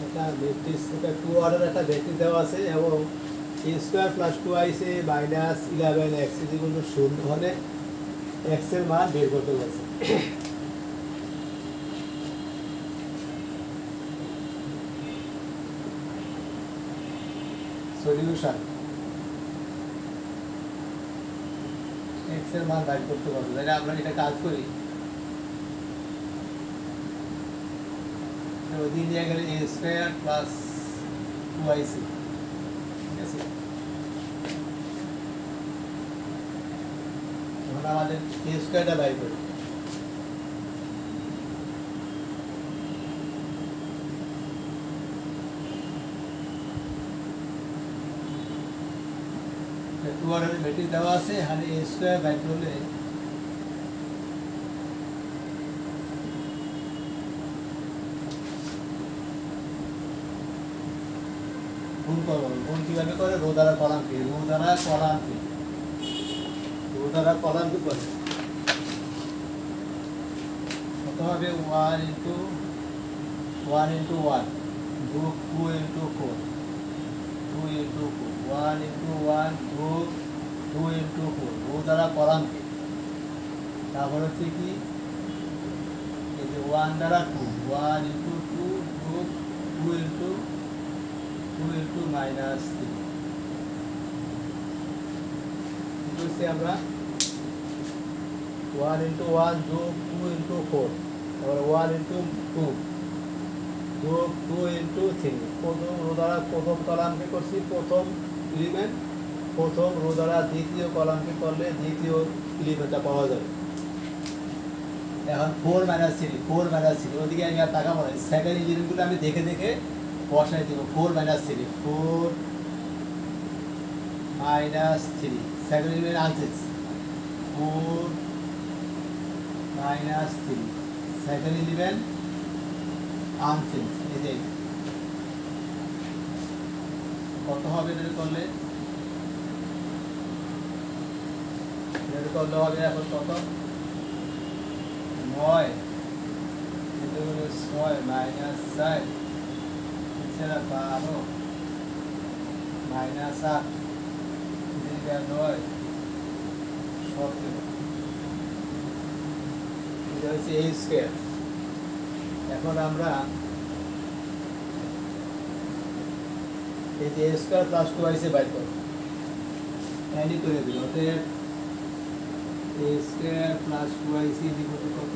একটা ম্যাট্রিক্স, এটা 2 অর্ডার একটা ম্যাট্রিক্স দেওয়া আছে এবং a square plus 2ac minus 11x equal to 0 হলে x এর মান বের করতে বলছে। সলিউশন x এর মান বের করতে বলছে। তাহলে আমরা এটা কাজ করি, ওই জায়গায় a স্কয়ার প্লাস 2ac, ঠিক আছে? এখন আমাদের a স্কয়ারটা বের করি। 2 অর্ডারের ম্যাট্রিক্স দেওয়া আছে, এখানে a স্কয়ার বের করলে গুণ করব। গুণ কিভাবে করে? রো দ্বারা কলামকে, রো দ্বারা কলামকে, রো দ্বারা কলামকে করে কত হবে? 1 ইন্টু 1 ইন্টু 1 যোগ 2 ইন্টু 4, 2 ইন্টু 4, 1 ইন্টু 1 যোগ 2 ইন্টু 4, রো দ্বারা কলামকে। তারপর হচ্ছে কি, এই যে 1 দ্বারা 2, 1 ইন্টু 2 যোগ 2 ইন্টু মাইনাস 3 বলছি আমরা। 1 ইন্টু 1 যোগ 2 ইন্টু 4, তারপরে 1 ইন্টু 2 যোগ 2 ইন্টু 3। প্রথম রো দ্বারা প্রথম কলামকে করছি, প্রথম এলিমেন্ট, প্রথম রো দ্বারা দ্বিতীয় কলামকে করলে দ্বিতীয় এলিমেন্টটা পাওয়া যাবে। এখন 4 মাইনাস 3, 4 মাইনাস 3, ওদিকে আমি আর টাকা বলাই, সেকেন্ড এলিমেন্টগুলো আমি দেখে দেখে বসাই দিব। 4 মাইনাস 3, 4 মাইনাস 3, সেকেন্ড এলিমেন্ট আনসেন্স, 4 মাইনাস 3, সেকেন্ড এলিমেন্ট আনসেন্স। এই যে কত হবে এটা করলে? এটা করলে হবে এখন কত? 9 6 মাইনাস 4 12 মাইনাস 8 9 17, এটা হচ্ছে a স্কয়ার। এখন আমরা এই যে a স্কয়ার প্লাস 2ac বাইর করব, অ্যাড করে দিই। অতএব a square plus 2ac equal to কত?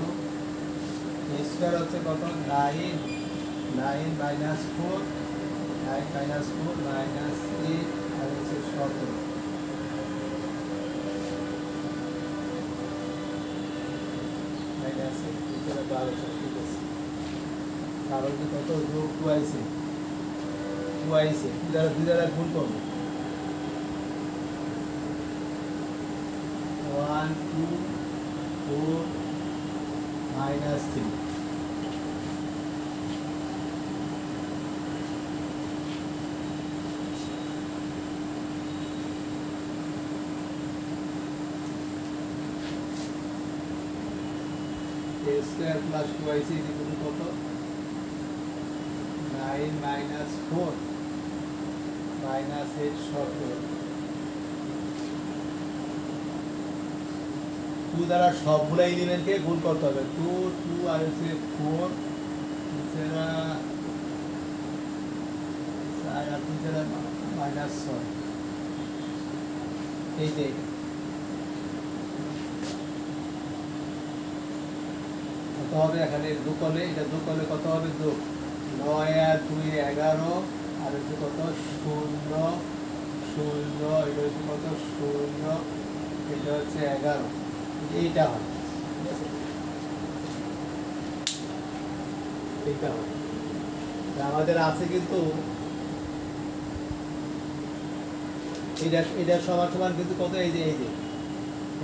a স্কয়ার হচ্ছে কত? 9 মাইনাস 4, 9 মাইনাস 4 মাইনাস 8 আর হচ্ছে 17। মাইনাস 8 এটা 12, ঠিক আছে। তাহলে কত? যোগ 2ac, 2ac দুই দ্বারা গুণ করব। 1 2 4 minus 3, a square plus 2ac equal to কত? 9 মাইনাস 4 মাইনাস 8 17। 2 দ্বারা সবগুলো এলিমেন্টকে গুণ করতে হবে। 2 2 আর হচ্ছে 4, এছাড়া 4 আর 2 দ্বারা মাইনাস 6। এই যে কত হবে? এখানে যোগ করলে, এটা যোগ করলে কত হবে? যোগ 9 আর 2 11 আর হচ্ছে কত? 0 0, এটা হচ্ছে কত? 0, এটা হচ্ছে 11, এইটা হয়, ঠিক আছে? এইটা হয়। আমাদের আছে কিন্তু এটা সমান সমান কিন্তু কত? এই যে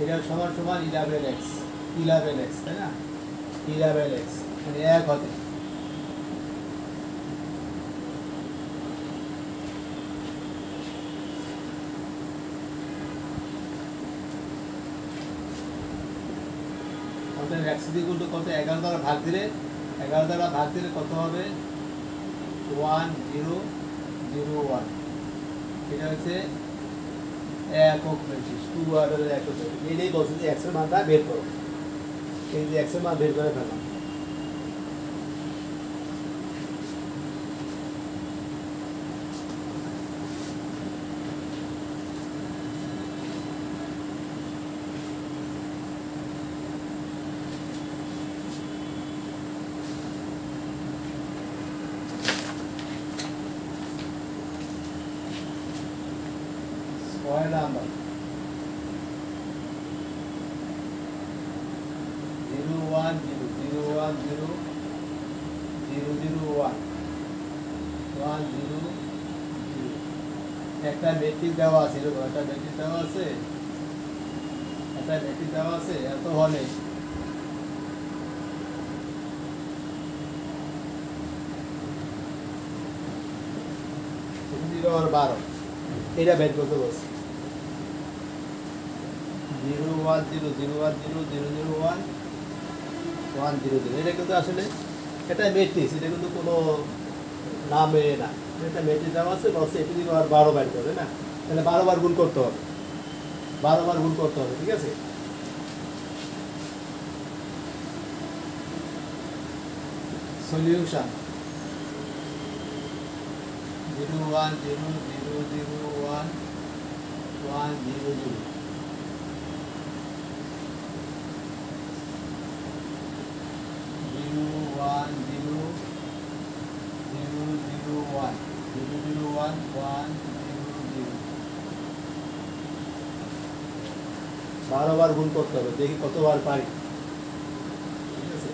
এটা সমান সমান 11x, 11x, তাই না? 11x মানে 1 হতে। x ইকুয়াল টু কত? 11 দ্বারা ভাগ দিলে, 11 দ্বারা ভাগ দিলে কত হবে? 1 0 0 1 এটা হচ্ছে একক মেট্রিক্স 2 অর্ডারের একক এটাই বলছে যে x এর মানটা বের করো এই যে x এর মান বের করে ফেলো ছয় নাম্বার 0 1 0 0 1 0 0 0 1 1 0 একটা ম্যাট্রিক্স দেওয়া আছে এরকম একটা ম্যাট্রিক্স দেওয়া আছে এত হলে আর 12 এটা বের করতে বলছি 0 1 0 0 1 0 0 0 1 1 0 0 এটা কিন্তু আসলে এটা ম্যাট্রিক্স এটা কিন্তু কোনো নামে না এটা ম্যাট্রিক্স দেওয়া আছে বলছে এটি দিকে আর 12 বের করবে না তাহলে 12 বার গুণ করতে হবে 12 বার গুণ করতে হবে ঠিক আছে সলিউশন 0 1 0 0 0 1 1 0 0 12 বার গুণ করতে হবে দেখি কতবার পারি ঠিক আছে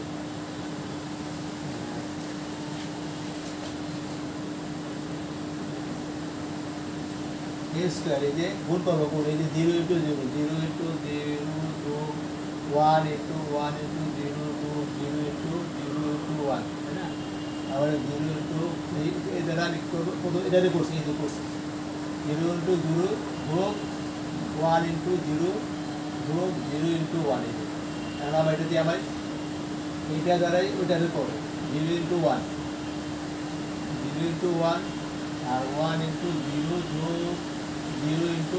a স্কয়ার এই যে গুণ করবো কোন এই যে 0 * 0 0 * 0 2 1 * 1 * 0 2 0 * 0 1 তাই না আবার 0 * এই দ্বারা আমি কত এটারে করছি এই যে করছি 0 * 0 যোগ 1 * 0 যোগ 0 * 1 এখন আমরা এটা দিয়ে আবার এইটা দ্বারাই ওইটারে করব 0 * 1 0 * 1 আর 1 * 0 যোগ 0 *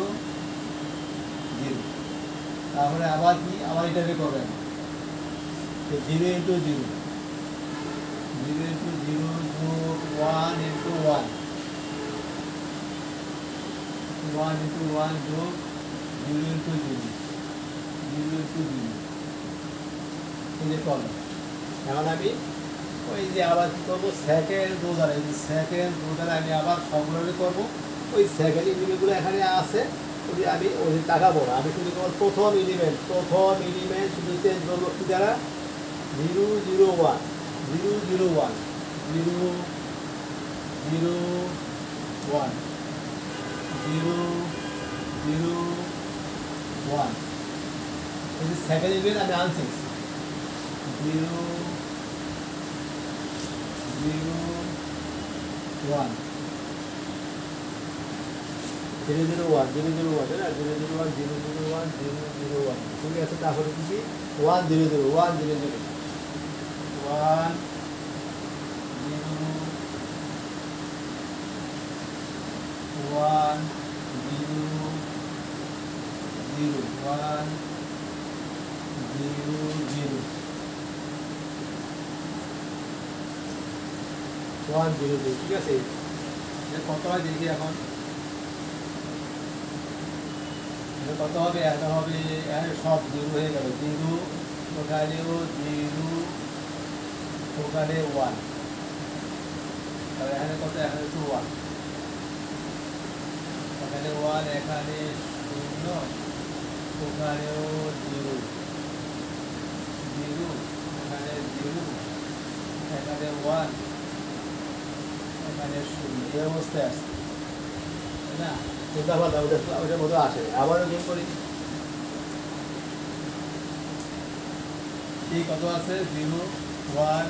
0 তারপরে আবার কি আবার এটাকে করবেন 0 * 0 0 * 0 যোগ 1 * 1 1 * 1 যোগ 0 * 0 0 * 0 এই যে করলাম এখন আমি ওই যে আবার কি করবো সেকেন্ড রো দ্বারা এই সেকেন্ড রো দ্বারা আমি আবার সবগুলোকে করবো ওই সেকেন্ড এলিমেন্টগুলো এখানে আছে ওই আমি ওই তাকাবো না আমি শুধু তোমার প্রথম এলিমেন্ট শুধু চেঞ্জ করবো কি দ্বারা 0 0 1 0 0 1 0 0 1 0 0 1 এই যে সেকেন্ড এলিমেন্ট আমি আনছি 0 0 1 0 0 1 0 0 1 তাই না 0 0 1 0 0 1 0 0 1 ঠিক আছে তারপরে কি 1 0 0 1 0 0 1 0 1 0 0 1 0 0 1 0 0 ঠিক আছে কত হয় দেখি এখন কত হবে এটা হবে সব 0 হয়ে গেল 0 ওখানেও 0 ওখানে 1 তাহলে এখানে কত এখানে 1 এখানে 1 এখানে 0 ওখানেও 0 0 এখানে 0 এখানে 1 এখানে 0 এই অবস্থায় আছে তাই না চিন্তা ভাবনা ওটার মতো আসে আবারও গুণ করি ঠিক কত আছে 0 1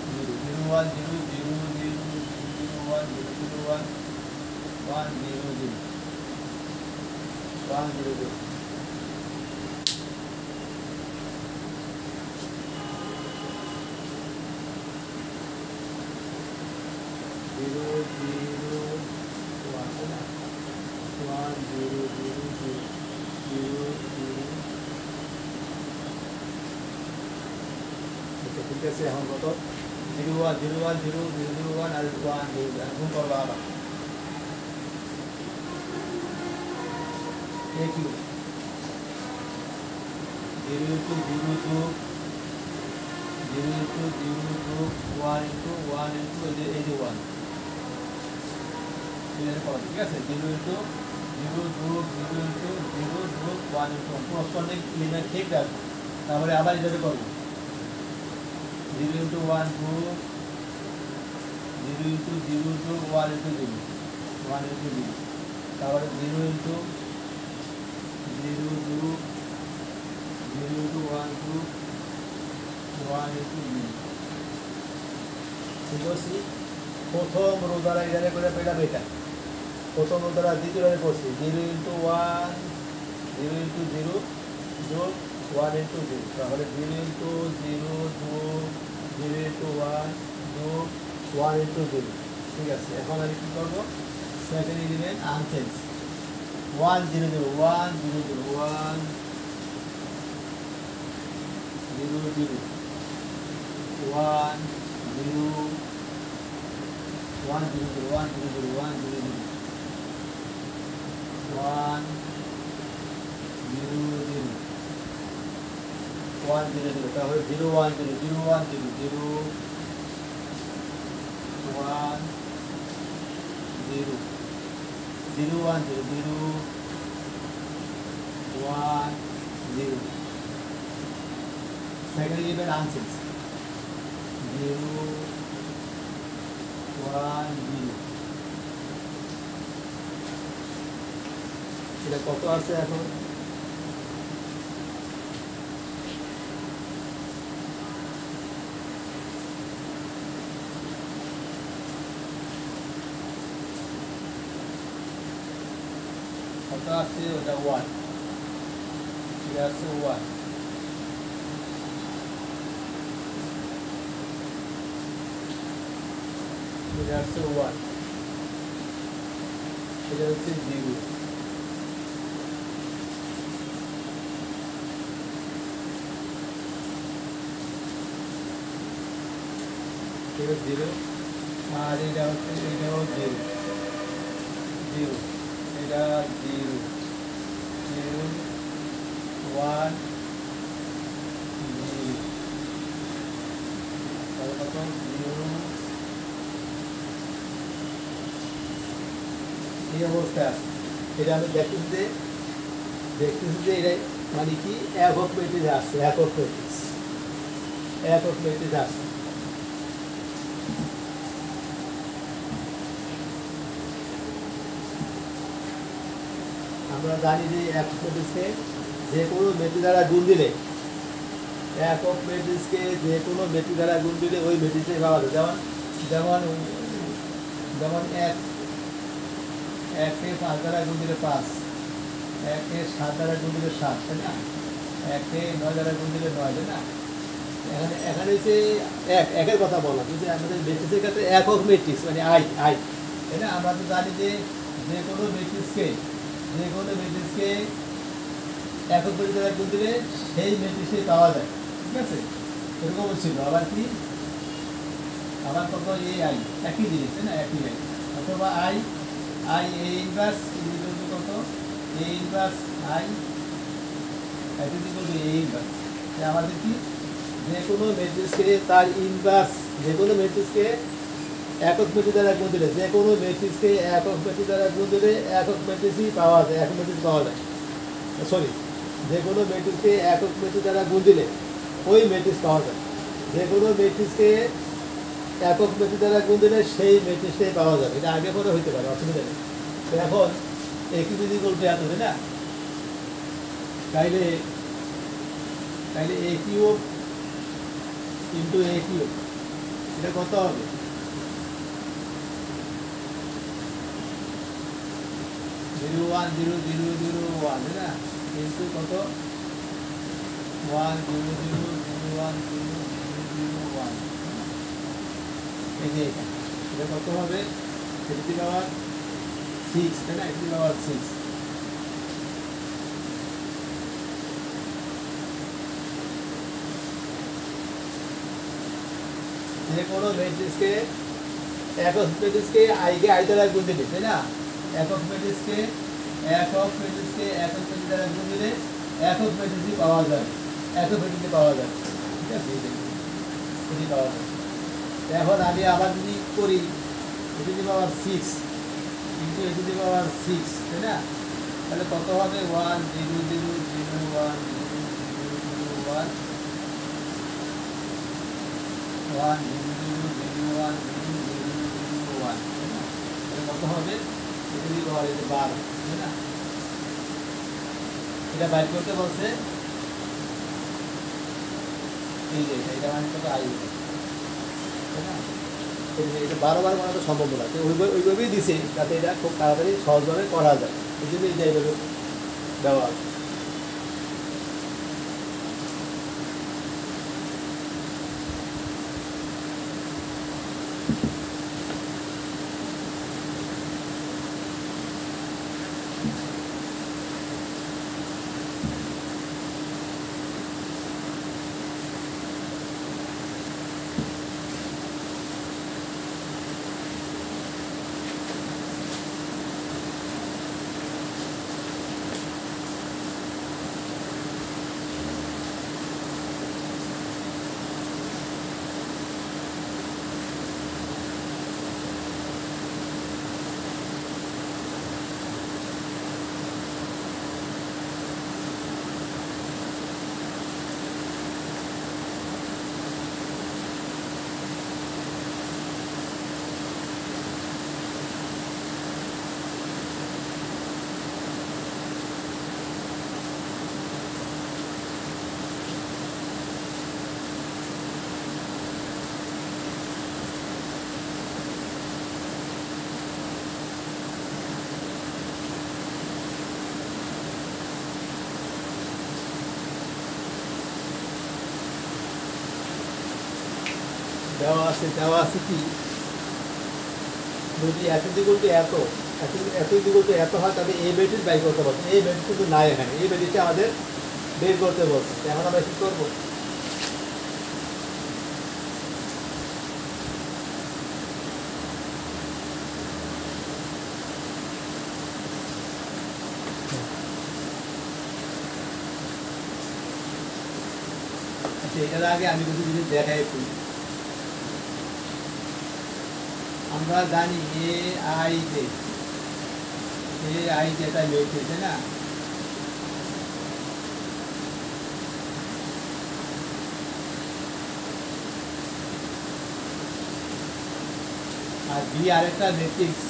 0 0 1 0 0 0 0 1 0 0 1 1 0 0 1 0 0 1 0 0 1 है ना 1 0 0 0 0 0 ঠিক আছে এখন কত 0 1 0 1 0 0 0 1 আর 1 0 এখন করবা আবার AQ 0 into 0 to 0 into 0 to 1 into 1 into 81 ঠিক আছে 0 into 0 group 0 into 0 group 1 into 1 corresponding element ঠিক আছে তারপরে আবার এটাতে করব 0 into 1 group 0 into 0 to 1 into 0 1 into 0 তারপরে 0 into 0 group 0 to 1 group 1 into 0 ঠিক আছে প্রথম রো দ্বারা এখানে করে পেলাম এটা প্রথম রো দ্বারা দ্বিতীয় রোতে করছি 0 into 1 0 into 0 যোগ 1 into 0 তাহলে 0 into 0 যোগ 0 into 1 যোগ 1 into 0 ঠিক আছে এখন আমি কি করব সেকেন্ড এলিমেন্ট আনচেঞ্জ 1 0 0 1 0 0 1 0 0 1 0 1 0 0 1 0 0 1 0 0 1 0 0 1 0 0 তাহলে 0 1 0 0 1 0 0 1 0 0 1 0 0 1 0 second element answers 0 1 0 এটা কত আছে এখন কত আছে ওটা 1 ঠিক আছে 1 এটা আছে 1 এটা হচ্ছে 0 ঠিক আছে 0 আর এটা হচ্ছে এটাও 0 0 এটা 0 0 1 0 তাহলে কত 0 এই অবস্থায় আছে এটা আমি দেখতেছি যে এটা মানে কি একক ম্যাট্রিক্স আছে একক ম্যাট্রিক্স আছে আমরা জানি যে একক ম্যাট্রিক্সকে যে কোনো ম্যাট্রিক্স দ্বারা গুণ দিলে একক ম্যাট্রিক্সকে যে কোনো ম্যাট্রিক্স দ্বারা গুণ দিলে ওই ম্যাট্রিক্সে পাওয়া যায় যেমন যেমন যেমন একে 5 দ্বারা গুণ দিলে 5 একে 7 দ্বারা গুণ দিলে 7 তাই না একে 9 দ্বারা গুণ দিলে 9 তাই না এখানে যে একের কথা বললাম যে আমাদের ম্যাট্রিক্সের ক্ষেত্রে একক ম্যাট্রিক্স মানে আই তাই না আমরা তো জানি যে যে কোনো ম্যাট্রিক্সকে একক ম্যাট্রিক্স দ্বারা গুণ দিলে সেই ম্যাট্রিক্সেই পাওয়া যায় ঠিক আছে এরকম ছিল আবার কি আবার কত এই আই একই জিনিস তাই না একই আই অথবা আই এ ইনভার্স কত A inverse I A inverse আমাদের কি যে কোনো ম্যাট্রিক্সকে তার ইনভার্স যে কোনো ম্যাট্রিক্সকে একক ম্যাট্রিক্স দ্বারা গুণ দিলে যে কোনো ম্যাট্রিক্সকে একক ম্যাট্রিক্স দ্বারা গুণ দিলে একক ম্যাট্রিক্সই পাওয়া যায় একক ম্যাট্রিক্স পাওয়া যায় সরি যে কোনো ম্যাট্রিক্সকে একক ম্যাট্রিক্স দ্বারা গুণ দিলে ওই ম্যাট্রিক্স পাওয়া যায় যে কোনো ম্যাট্রিক্সকে একক ম্যাট্রিক্স দ্বারা গুণ দিলে সেই ম্যাট্রিক্সটাই পাওয়া যাবে এটা আগে পরে হইতে পারে অসুবিধা নেই তো এখন একই যদি বলতে এত তাই না তাইলে এ কিউব ইন্টু এ কিউব এটা কত হবে 0 1 0 0 0 1 তাই না ইন্টু কত 1 0 0 0 1 0 0 0 1 এই যে এটা কত হবে e to the power 6 তাই না e to the power 6 যে কোনো ম্যাট্রিক্সকে একক ম্যাট্রিক্সকে i কে i দ্বারা গুণ দিলে তাই না একক ম্যাট্রিক্সকে একক দ্বারা গুণ দিলে একক ম্যাট্রিক্সই পাওয়া যায় একক ম্যাট্রিক্সই পাওয়া যায় ঠিক আছে এটি পাওয়া যায় এখন আমি আবার যদি করি e to the power 6 into e to the power 6 তাই না তাহলে কত হবে 1 0 0 0 1 0 0 1 1 0 0 1 0 0 1 তাহলে কত হবে e to the power 12 তাই না এটা বাইর করতে বলছে এই যে এটা মানে কত i তাই না এটা বারবার বানানো সম্ভব না তো ওইভাবেই দিছে যাতে এটা খুব তাড়াতাড়ি সহজভাবে করা যায় এই জন্য এই জায়গাগুলো দেওয়া আছে দেওয়া আছে কি যদি এত দিগুল তো এত দিগুল তো এত হয় তবে এই বেটিস বাই করতে বলছে এই বেটিস কিন্তু নাই এখানে এই বেটিসটা আমাদের বের করতে বলছে এখন আমরা কি করবো এটার আগে আমি কিছু জিনিস দেখাই একটু আমরা জানি এ আই জে এটা ম্যাট্রিক্স তাই না আর বি আরেকটা ম্যাট্রিক্স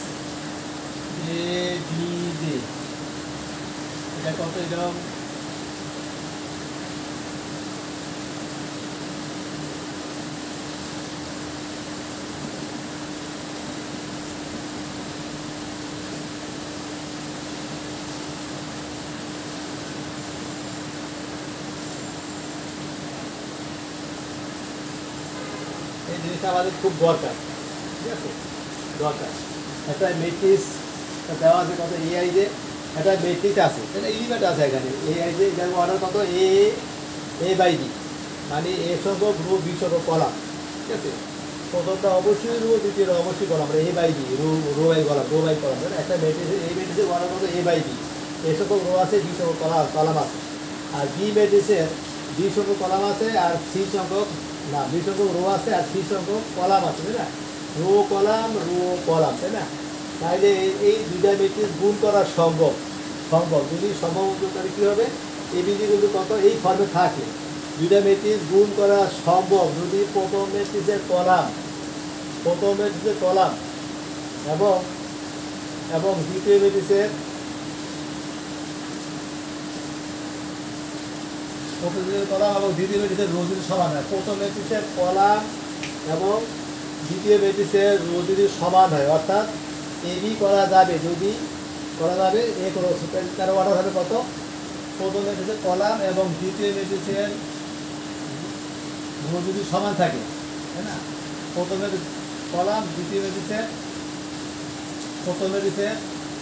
এ বি জে এটা কত এরকম এই জিনিসটা আমাদের খুব দরকার ঠিক আছে দরকার একটা ম্যাট্রিক্স দেওয়া আছে কত এ আই যে একটা ম্যাট্রিক্স আছে এটা এলিমেন্ট আছে এখানে এ আই যে এটার অর্ডার কত এ বাই ডি মানে এ সংখ্যক রো বি সংখ্যক কলাম ঠিক আছে প্রথমটা অবশ্যই রো দ্বিতীয়টা অবশ্যই কলাম আমরা A by D row by column একটা ম্যাট্রিক্স এই ম্যাট্রিক্সের অর্ডার কত এ বাই ডি এ সংখ্যক রো আছে বি সংখ্যক কলাম আছে আর বি ম্যাট্রিক্সের বি সংখ্যক কলাম আছে আর সি সংখ্যক না বি সংখ্যক রো আছে আর সি সংখ্যক কলাম আছে তাই না রো কলাম তাই না তাইলে এই দুইটা ম্যাট্রিক্স গুণ করা সম্ভব যদি সম্ভব তাহলে কী হবে এবিসি কিন্তু কত এই ফর্মে থাকে দুইটা ম্যাট্রিক্স গুণ করা সম্ভব যদি প্রথম ম্যাট্রিক্সের কলাম এবং দ্বিতীয় ম্যাট্রিক্সের কলাম এবং দ্বিতীয় ম্যাট্রিক্সের রো যদি সমান হয় প্রথম ম্যাট্রিক্সের কলাম এবং দ্বিতীয় ম্যাট্রিক্সের রো যদি সমান হয় অর্থাৎ এবি করা যাবে যদি এ করো তার অর্ডার হবে কত প্রথম ম্যাট্রিক্সের কলাম এবং দ্বিতীয় ম্যাট্রিক্সের রো যদি সমান থাকে তাই না প্রথমে কলাম, দ্বিতীয় ম্যাট্রিক্সের প্রথম ম্যাট্রিক্সের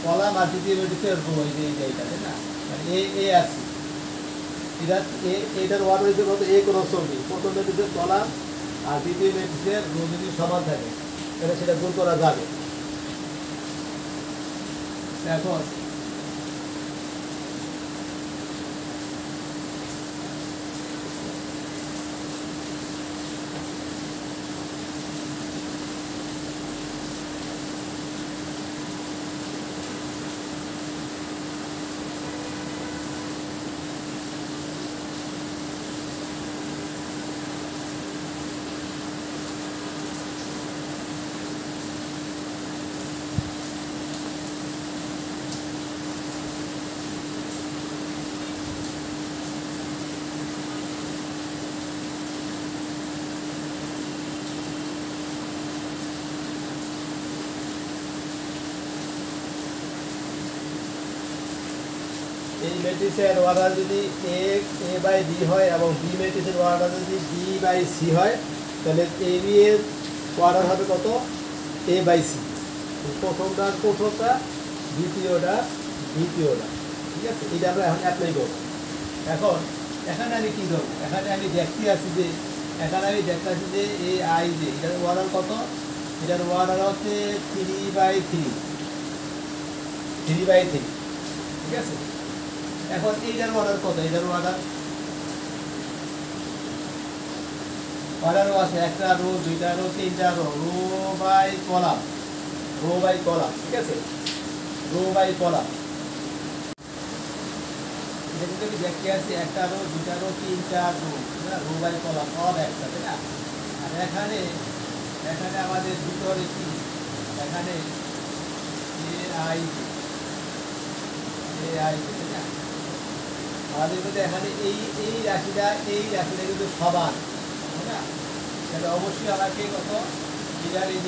কলাম আর দ্বিতীয় ম্যাট্রিক্সের রো, এই যে এইটা, তাই না? মানে এ আর সি, এটার ওয়ার্ড হয়েছে কত? এ ক্রস বি। প্রথম ম্যাট্রিক্সের কলাম আর দ্বিতীয় ম্যাট্রিক্সের রো যদি সমান থাকে তাহলে সেটা গুণ করা যাবে। এখন এই ম্যাট্রিক্সের অর্ডার যদি এ বাই বি হয় এবং বি ম্যাট্রিক্সের অর্ডার যদি বি বাই সি হয়, তাহলে এ বি এর অর্ডার হবে কত? এ বাই সি। প্রথমটা, দ্বিতীয়টা, ঠিক আছে? এটা আমরা এখন অ্যাপ্লাই করবো। এখন এখানে আমি কী করবো? এখানে আমি দেখতে আছি যে এ আই যে এটার অর্ডার কত? এটার অর্ডার হচ্ছে 3/3, ঠিক আছে? এখন এইটার অর্ডার কত? এটার অর্ডারও আছে একটা রো, দুইটা রো, তিনটা রো, রো বাই কলাম, ঠিক আছে? রো বাই কলাম, এটা কিন্তু আমি দেখতে আসছি একটা রো, দুইটা রো, তিনটা রো, রো বাই কলাম সব একটা, তাই না? আর এখানে আমাদের ভিতরে কি? এখানে এ আই, তাই না? আমাদের কিন্তু এখানে এই রাশিটা কিন্তু সমান, তাই না? তাহলে অবশ্যই আমাকে কত? এটার এই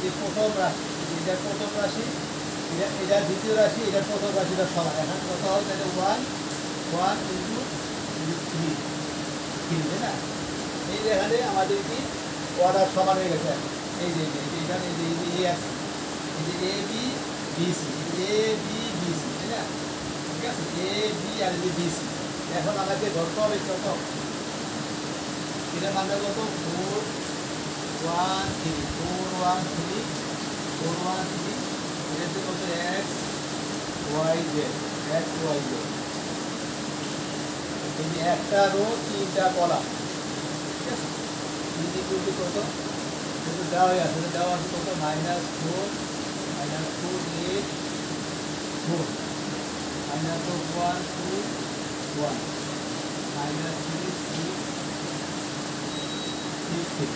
যে প্রথম রাশি, এটার দ্বিতীয় রাশি, এটার প্রথম রাশিটা সমান। এখন কত হয়? তাহলে 1 ইন্টু 3, তাই না? এই যে এখানে আমাদের কি অর্ডার সমান হয়ে গেছে। এই যে এখানে এই যে এ আছে, এই যে এ বি বি সি, তাই না? ঠিক আছে? A B R B C. এখন আমাকে ধরতে হবে কত? এটা মানে কত? 4 1 3, এটা হচ্ছে কত? এক্স ওয়াই জেড, এই যে একটা রো, তিনটা কলাম, ঠিক আছে? কত? দেওয়া আছে কত? -4, -4, 8, 4, -1, 2, 1, -3, 6, 6,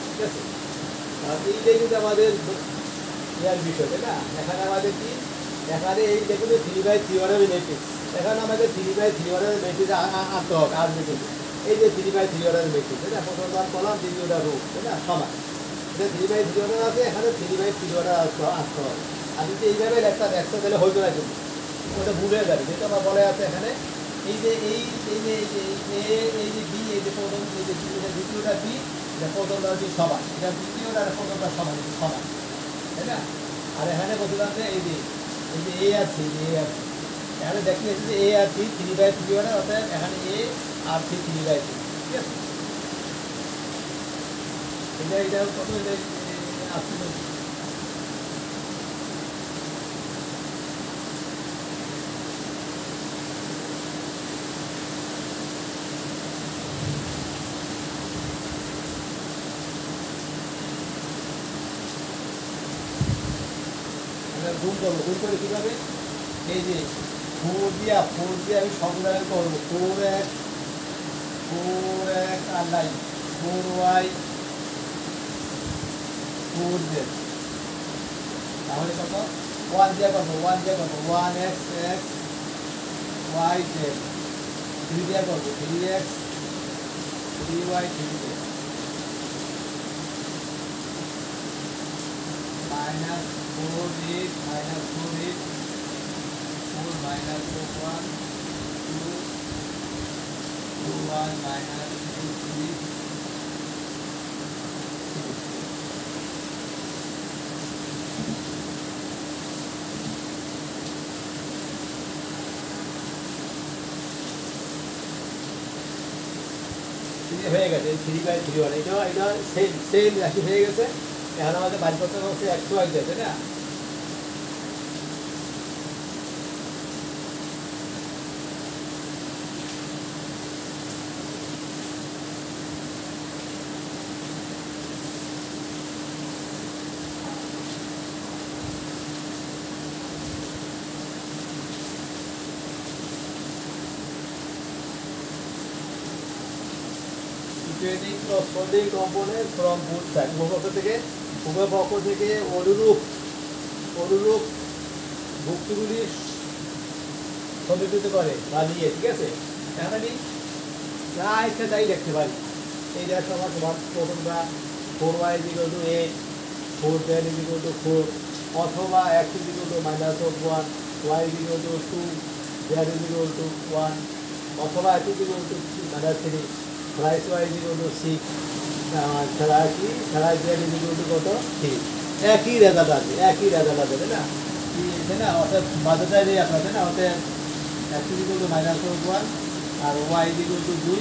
ঠিক আছে? আর এইটাই কিন্তু আমাদের ইয়ার বিষয়, তাই না? এখানে আমাদের কি? এখানে এই দেখুন 3/3 অর্ডারের ম্যাট্রিক্স, এখানে আমাদের 3/3 অর্ডারের ম্যাট্রিক্স আনতে হবে। আসবে কিন্তু এই যে 3/3 অর্ডারের ম্যাট্রিক্স, তাই না? প্রথমবার কলাম, দ্বিতীয়টা রো, তাই না? সমান। এটা 3/3 অর্ডার আছে, এখানে 3/3 অর্ডার আসতে হবে। আর যদি এইভাবে একটা তাহলে হইতো না, কিন্তু ওটা ভুলে যাবে। যেহেতু আমার বলে আছে এখানে এই যে বি, এই যে প্রথম, এই যে দ্বিতীয়টা বি, এটা প্রথমটা বি সমান, এটা দ্বিতীয়টা আর প্রথমটা সমান, তাই না? আর এখানে বলছিলাম যে এই যে এ আর সি, এখানে দেখতে যাচ্ছি যে এ আর সি 3/3 অর্ডার, অর্থাৎ এখানে এ আর সি 3/3, ঠিক আছে? এটা কত? আসছিল গুণ করে কীভাবে? এই যে 4 দিয়ে আমি সংগ্রহ করবো। 4x আর 9, 4y 4z, তাহলে কত? 1 দিয়ে করবো, 1x y z, 3 দিয়ে করবো, 3x 3y 3z, -4 8, 4 minus 1, 2, 1 minus 2, 3, হয়ে গেছে 3/3 এটা সেম সেম রাশি হয়ে গেছে। এখন আমাদের বাড়ি করতে হচ্ছে XY তাই না? Equating corresponding components from both sides. উভয় পক্ষ থেকে অনুরূপ ভুক্তিগুলি সমীকৃত করে বা নিয়ে, ঠিক আছে? এখন আমি যা ইচ্ছা তাই দেখতে পারি। এই দেখ আমার প্রথমটা 4y = a, 4z = 4, অথবা x = -1, y = 2, z = 1, অথবা x = -3, thrice y = 6, ছাড়া z = কত? 3। একই রেজাল্ট আছে তাই না? তাই না? অর্থাৎ বাধ্যতায় নেই আপনার, তাই না? অর্থাৎ x = -1 আর y = 2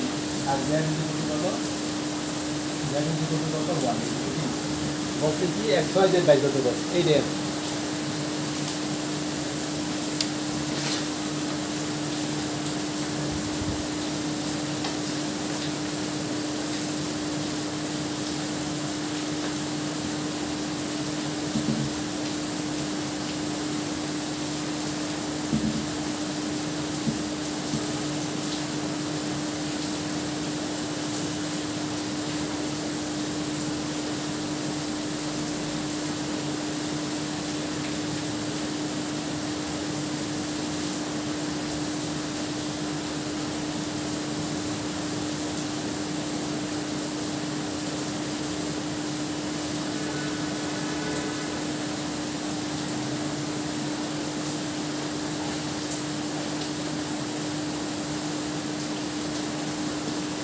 আর z = কত? z = কত? 1। বলতে কি XYZ বাইর করতে পারে, এই দেখ।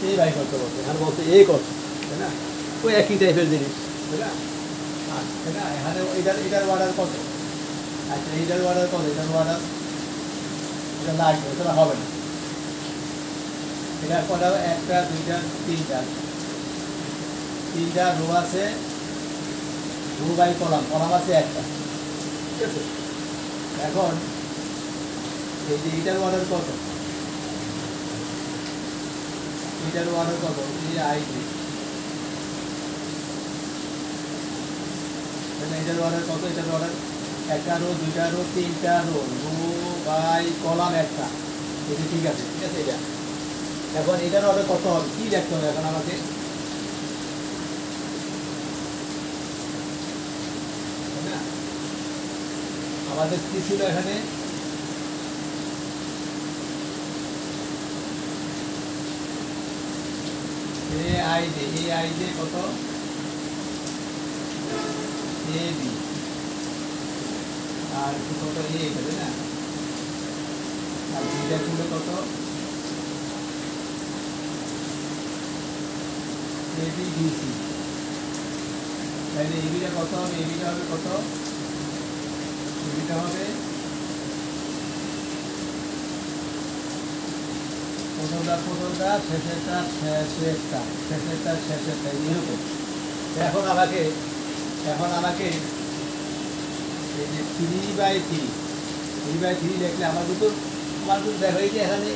এই বাই করতে বলছে, এখানে বলছে এ করছে, তাই না? ওই একই টাইপের জিনিস, তাই না? তাই না? এখানে এটার অর্ডার কত? আচ্ছা, এইটার অর্ডার কত? এটার অর্ডার এটা লাগবে, এটা হবে না। এটার কটা? 1, 2, 3টা রো আছে, রো বাই কলাম আছে একটা, ঠিক আছে? এখন এই যে এটার অর্ডার কত? এটার অর্ডার কত? এই আইডি, এটার অর্ডার কত? এটার অর্ডার 1টা রো, 2টা রো, 3টা রো, রো বাই কলাম একটা, এটা ঠিক আছে, ঠিক আছে? এটা এখন এটার অর্ডার কত হবে? কি দেখতে হবে এখন আমাকে? না, আমাদের কি ছিল এখানে? এই কত? এ বি আর কত? এ, তাই না? আর বিটা ছিল কত? A B B C. তাহলে এবিটা কত হবে? এবিটা হবে কত? এবিটা হবে প্রথমটা শেষেরটা এরকম। এখন আমাকে এই যে 3/3 দেখলে আমার কিন্তু দেখো, এই যে এখানে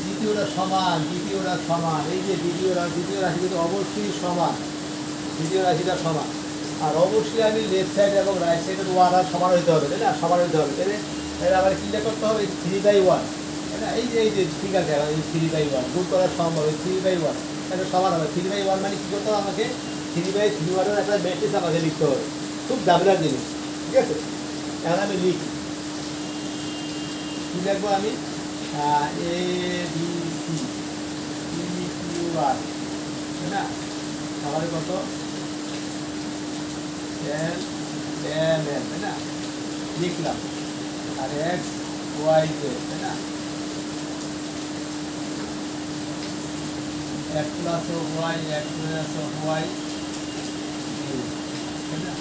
দ্বিতীয়টা সমান, এই যে দ্বিতীয় রাশি কিন্তু অবশ্যই সমান, দ্বিতীয় রাশিটা সমান। আর অবশ্যই আমি লেফট সাইড এবং রাইট সাইডের ওয়ার্ডার সমান হইতে হবে, তাই না? সমান হইতে হবে। তাহলে আবার ক্লিয়ার করতে হবে 3/1, তাই না? এই যে ঠিক আছে, এই 3/1 গুণ করা সম্ভব, এই 3/1 তাহলে সমান হবে। 3/1 মানে কী করতে হবে? আমাকে 3/3 একটা ম্যাট্রিক্স আমাকে লিখতে হবে, খুব দাবিদার জিনিস, ঠিক আছে? এখন আমি লিখি, কী লিখবো আমি? A B C Q R, তাই না? তাহলে কত? এল এম এল, তাই না? লিখলাম। আর XY Z, তাই না? x প্লাস y, তাই না?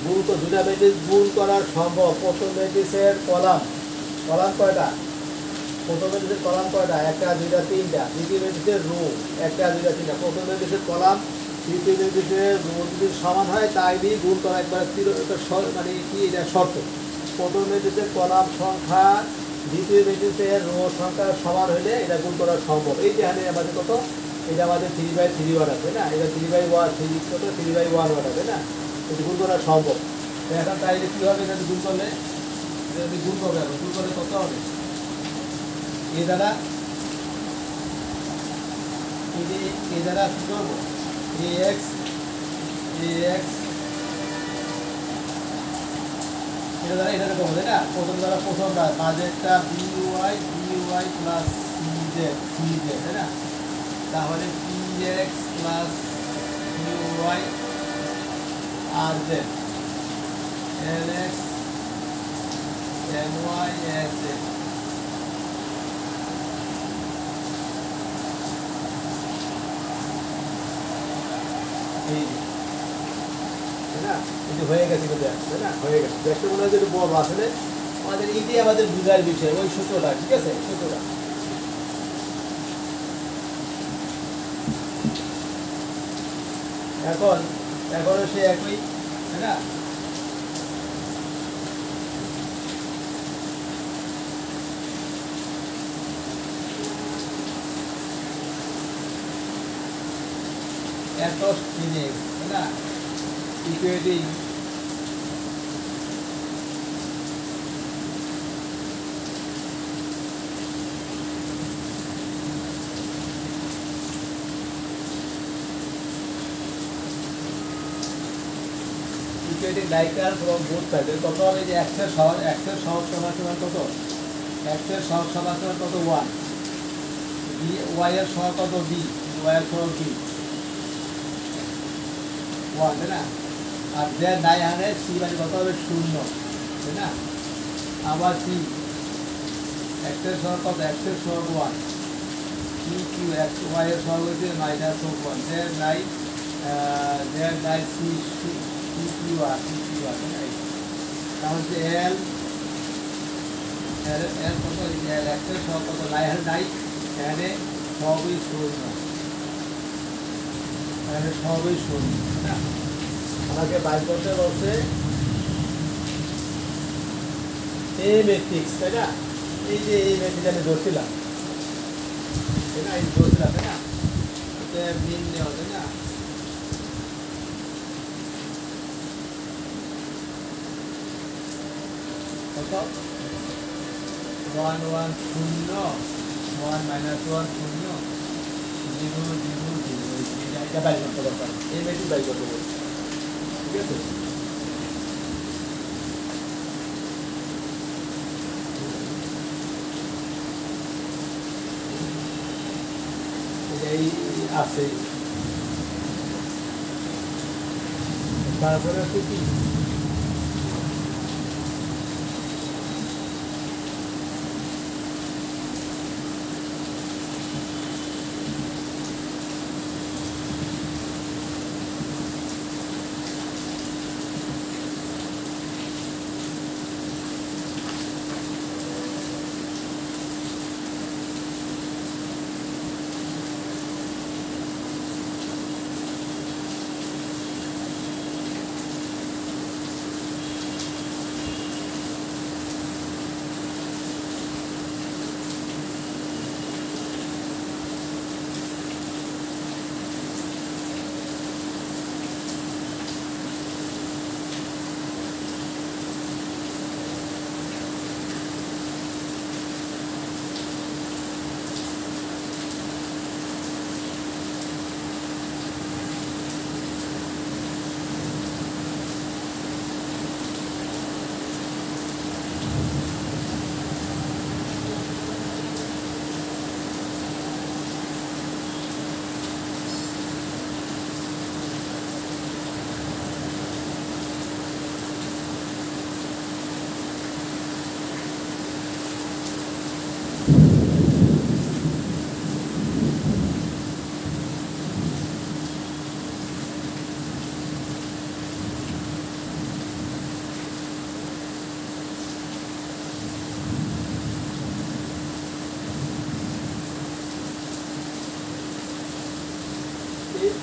গুণ তো দুটা ম্যাট্রিক্স গুণ করা সম্ভব। প্রথম ম্যাট্রিক্সের কলাম কয়টা? প্রথম ম্যাট্রিক্সের কলাম কয়টা, একটা দুইটা তিনটা। দ্বিতীয় ম্যাট্রিক্সের রো একটা দুইটা তিনটা। প্রথম ম্যাট্রিক্সের কলাম দ্বিতীয় ম্যাট্রিক্সের রো যদি সমান হয় তাই দিয়ে গুণ করা একবার মানে কি এটা শর্ত। প্রথম ম্যাট্রিক্সের কলাম সংখ্যা দ্বিতীয় ম্যাট্রিক্সের রো সংখ্যা সমান হলে এটা গুণ করা সম্ভব। এই যে এখানে আমাদের কত, এটা আমাদের 3/3 আছে না, এটা 3/1 কত 3/1 আছে না, এটা গুণ করা সম্ভব। তো এখন তাইলে কী হবে, এটা গুণ করলে যদি গুণ করবে, গুণ করলে কত হবে, এ দ্বারা এ দ্বারা কী করবো, এক্স এটা দ্বারা এটা করবো তাই না। প্রথম দ্বারা প্রথমটা মাঝেরটা বিওয়াই প্লাস সিজেড তাই না। তাহলে px প্লাস বিওয়াই আর জেড lx ny z এই তাই না, এটি হয়ে গেছে কিন্তু তাই না, হয়ে গেছে। দেখতে মনে হয় যে বড় আসলে আমাদের এটি আমাদের বুঝার বিষয়, ওই সূত্রটা, ঠিক আছে, সূত্রটা। এখনো সে একই তাই না। জিনিস তাই না, equating Naicker from both side. কত হবে যে এক্সের সহজ সমান কত, এক্সের সহজ সমান কত 1, বি ওয়াই এর সহগ কত বি, ওয়াই এর সহগ বি 1 তাই না। আর যে নাই আনে সি মানে কত হবে 0 তাই না। আবার সি এক্সের সহগ কত, এক্সের সহগ 1, সি কিউ এক্স ওয়াই এর সহগ হচ্ছে -1, যে নাই সি কিউ আর তাই না। তাহলে এল কত, এল এক্সের সহগ কত, নাই এখানে সবই 0, এখানে সবই 0 না। আমাকে বাইর করতে বলছে এ ম্যাট্রিক্স তাই না। এই যে এই ম্যাট্রিক্স আমি ধরছিলাম তাই না, এই ধরছিলাম তাই না, এটা মিন নেওয়া তাই না। কত 1 1 0 1 -1 0 0 0 0 এটা বাইর করতে দরকার, এই ম্যাট্রিক্স বাইর করতে বলছে, ঠিক আছে। এই আছে তারপরে কি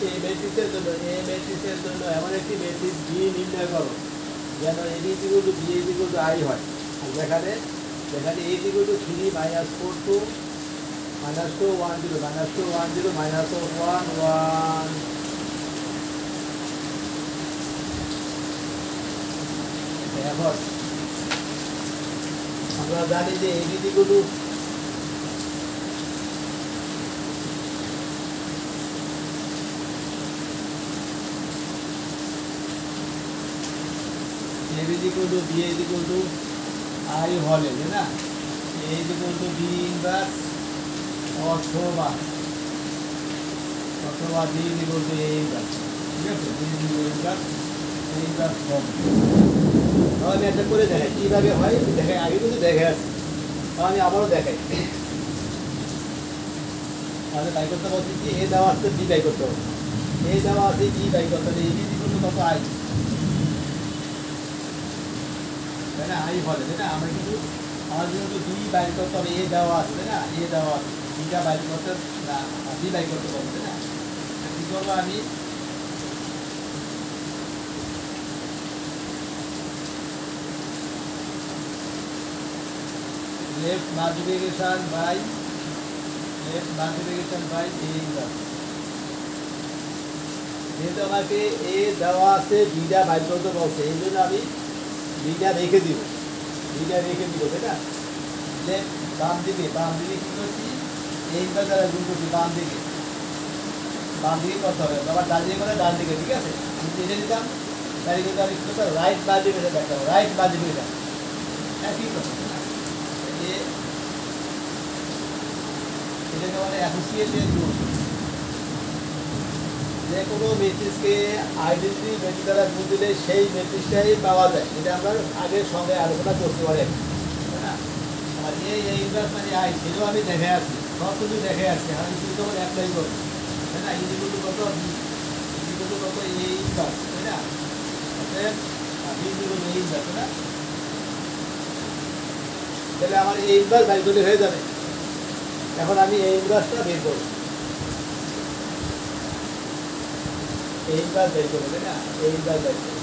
এই ম্যাট্রিক্সের জন্য এমন একটি ম্যাট্রিক্স বি নির্ণয় করো যেন A B equal to B equal to I হয়। আর যেখানে A equal to 3 minus 4 2 minus 2 1 0 minus 2 1 0 minus 1 1। এখন আমরা জানি যে A B equal to A is equal to B is equal to I হলে তাই না, A is equal to B inverse অথবা B is equal to A inverse. ঠিক আছে, B is equal to A inverse form. আমি এটা করে দেখাই কীভাবে হয়, দেখাই আগে কিন্তু দেখে আসছি, আমি আবারও দেখাই। তাহলে বাই করতে বলছি কি A দেওয়া আছে B বাই করতে হবে, A দেওয়া আছে B বাই করতে হবে, A is equal to কত I তাই না, আই হলে তাই না। আমরা কিন্তু আমার যেহেতু বি বাইর করতে হবে, এ দেওয়া আছে তাই না, এ দেওয়া আছে, বিটা বাইর করতে না বি বাইর করতে পারবো তাই না। কী করবো আমি left multiplication by A inverse. যেহেতু আমাকে এ দেওয়া আছে বিটা বাইর করতে বলছে, এই জন্য আমি বিটা রেখে দিব তাই না। লেফট বাম দিকে কী করছি, এই দ্বারা গুণ করছি বাম দিকে করতে হবে, আবার ডান দিকে করে ডান দিকে। ঠিক আছে, এটা দিতাম তাই কিন্তু আমি কী করতে রাইট মাল্টিপ্লিকেশন দেখতে হবে, রাইট মাল্টিপ্লিকেশন একই কথা তাই না। এটাকে বলে অ্যাসোসিয়েটেড রুল। যে কোনো ম্যাট্রিক্সকে আইডেন্টিটি ম্যাট্রিক্স দ্বারা গুণ দিলে সেই ম্যাট্রিক্সটাই পাওয়া যায়, এটা আমরা আগের সঙ্গে আলোচনা করতে পারি তাই না। আর এই ইনভার্স মানে আই সেটাও আমি দেখে আসছি, সব কিছু দেখে আসছি, আমি শুধু তখন অ্যাপ্লাই করি তাই না। ইজিকুল টু কত এ ইনভার্স তাই না, অতএব ইজিকুল টু এ ইনভার্স তাই না। তাহলে আমার এই ইনভার্স বাই করলে হয়ে যাবে। এখন আমি এই ইনভার্সটা বের করব, এই ইনভার্স বের করবো তাই না, এই ইনভার্স বের করবো।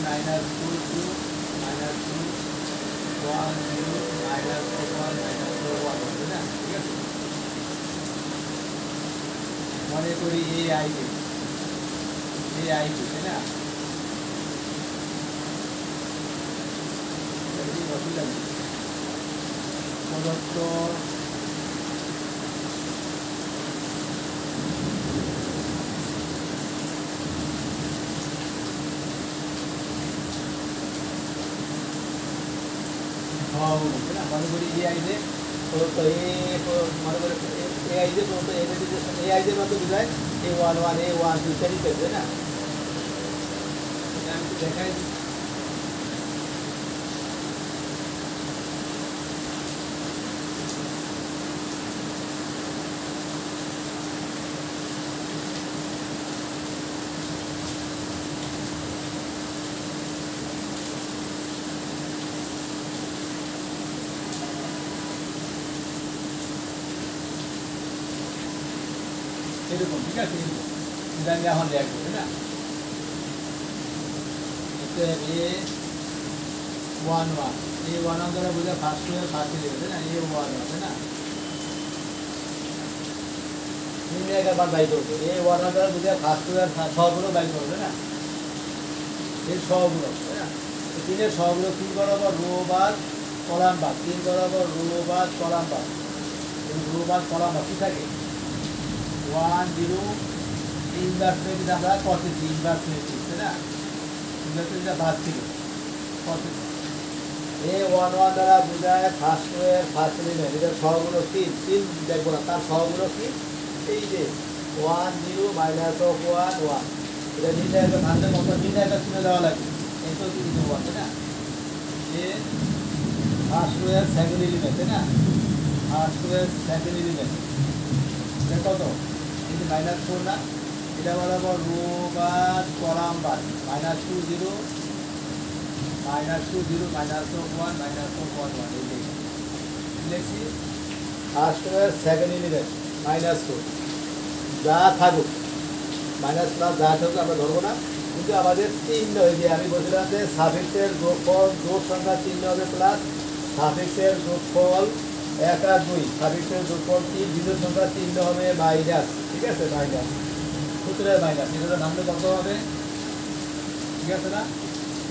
মাইনাস 2 2 মাইনাস 2 1 0 মাইনাস 1 মাইনাস 1 তাই না। ঠিক আছে, মনে করি এ আই ডি তাই না। প্রদত্ত মনে করি এ আই ডে প্রদত্ত মনে করি এ আই ডে প্রদত্ত এ আই ডের মতো বোঝায় A1 1 A1 2 ইত্যাদি তাই না। আমি দেখাই দিই, এরকম। ঠিক আছে, এটা আমি এখন দেখবো তাই না। A1 1 দ্বারা বোঝা ফার্স্ট দেবে তাই না, A1 তাই না। একবার বাই করবো, A1 দ্বারা বোঝা ফার্স্ট সহগুলো বাই করবো তাই না, এর সহগুলো তাই না। তিনের সহগুলো 3 বরাবর রো বাদ কলাম বাদ, 3 বরাবর রো বাদ কলাম বাদ, কি থাকে 1 0 ইনভার্স ম্যাট্রিক্স আমরা করতেছি, ইনভার্স ম্যাট্রিক্স তাই না। ইনভার্স ম্যাট্রিক্সটা বাদ ছিল করতেছি। A1 1 দ্বারা বোঝায় ফার্স্ট এলিমেন্ট, এটা সহগুলো 3 দেখবো না, তার সহগুলো কি এই যে 1 0 মাইনাস অফ 1 1, এটা নির্ণয় ভাঙলে কত নির্ণয়টা তুলে দেওয়া লাগবে, এই তো কি দিতে পারছে না। যে ফার্স্ট সেকেন্ড এলিমেন্ট তাই না, ফার্স্ট সেকেন্ড এলিমেন্ট এটা কত যে -4 না, এটা বরাবর রো বাদ কলাম বাদ -2 0 -2 0 -1 -1 এই যে লিখছি। ফার্স্ট ওয়ার সেকেন্ড এলিমেন্ট -4 যা থাকুক মাইনাস প্লাস যা থাকুক আমরা ধরবো না, কিন্তু আমাদের চিহ্ন এই যে আমি বলছিলাম যে সাফিক্সের যোগফল যোগ সংখ্যা চিহ্ন হবে প্লাস, সাফিক্সের যোগফল 1 আর 2 সাফিক্সের যোগফল 3 বিজোড় সংখ্যা চিহ্ন হবে মাইনাস, ঠিক আছে মাইনাস, সূত্রের মাইনাস, এটা নামলে কত হবে, ঠিক আছে না,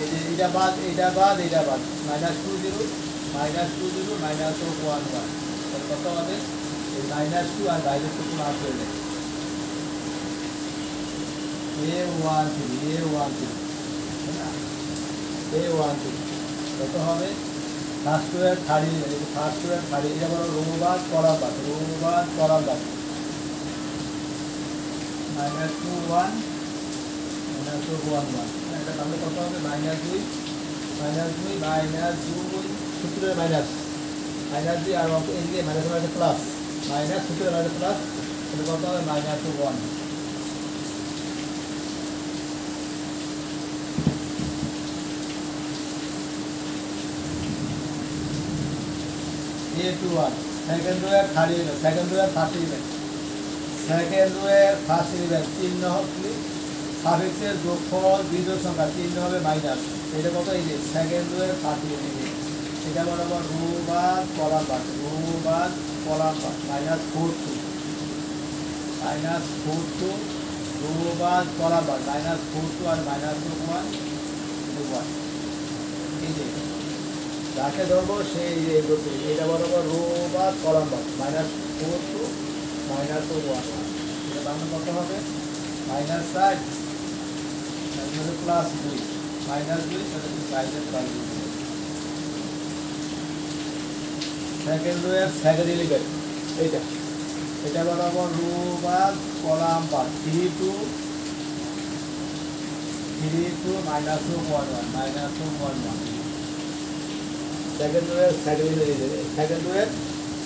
এই যে এইটা বাদ এইটা বাদ এইটা বাদ -2 0 -2 0 -1 1 কত হবে, এই -2 আর বাইরের টুকু আট হয়ে যায় A13 কত হবে, ফার্স্ট ওয়ার থার্ড এটা বলো রো বাদ কলাম বাদ -2 1 -1 1 এটা তাহলে কত হবে -2 সূত্রের মাইনাস -2 আর এদিকে মাইনাস প্লাস মাইনাস সূত্রের মাইনাস প্লাস, তাহলে কত হবে -1 A21 সেকেন্ড ওয়ার থার্ড এলিমেন্ট সেকেন্ড ওয়ার ফার্স্ট এলিমেন্ট চিহ্ন হবে সাফিক্সের যোগফল বিজোড় সংখ্যা চিহ্ন হবে মাইনাস, এটা কত, এই যে সেকেন্ড ওয়ার ফার্স্ট এলিমেন্ট, এটা বরাবর রো বাদ কলাম বাদ -42 রো বাদ কলাম বাদ -42 আর -1 এই যে যাকে ধরবো সেই এগোতে, এটা বরাবর রো বাদ কলাম বাদ -42 -1 এটা বাংলা কত হবে -60 প্লাস 2 -2 তাহলে বাইরে প্লাস 2 সেকেন্ড ওয়ার সেকেন্ড এলিমেন্ট এটা বরাবর রো বাদ কলাম বাদ 3 2 -1 1 সেকেন্ড ওয়ার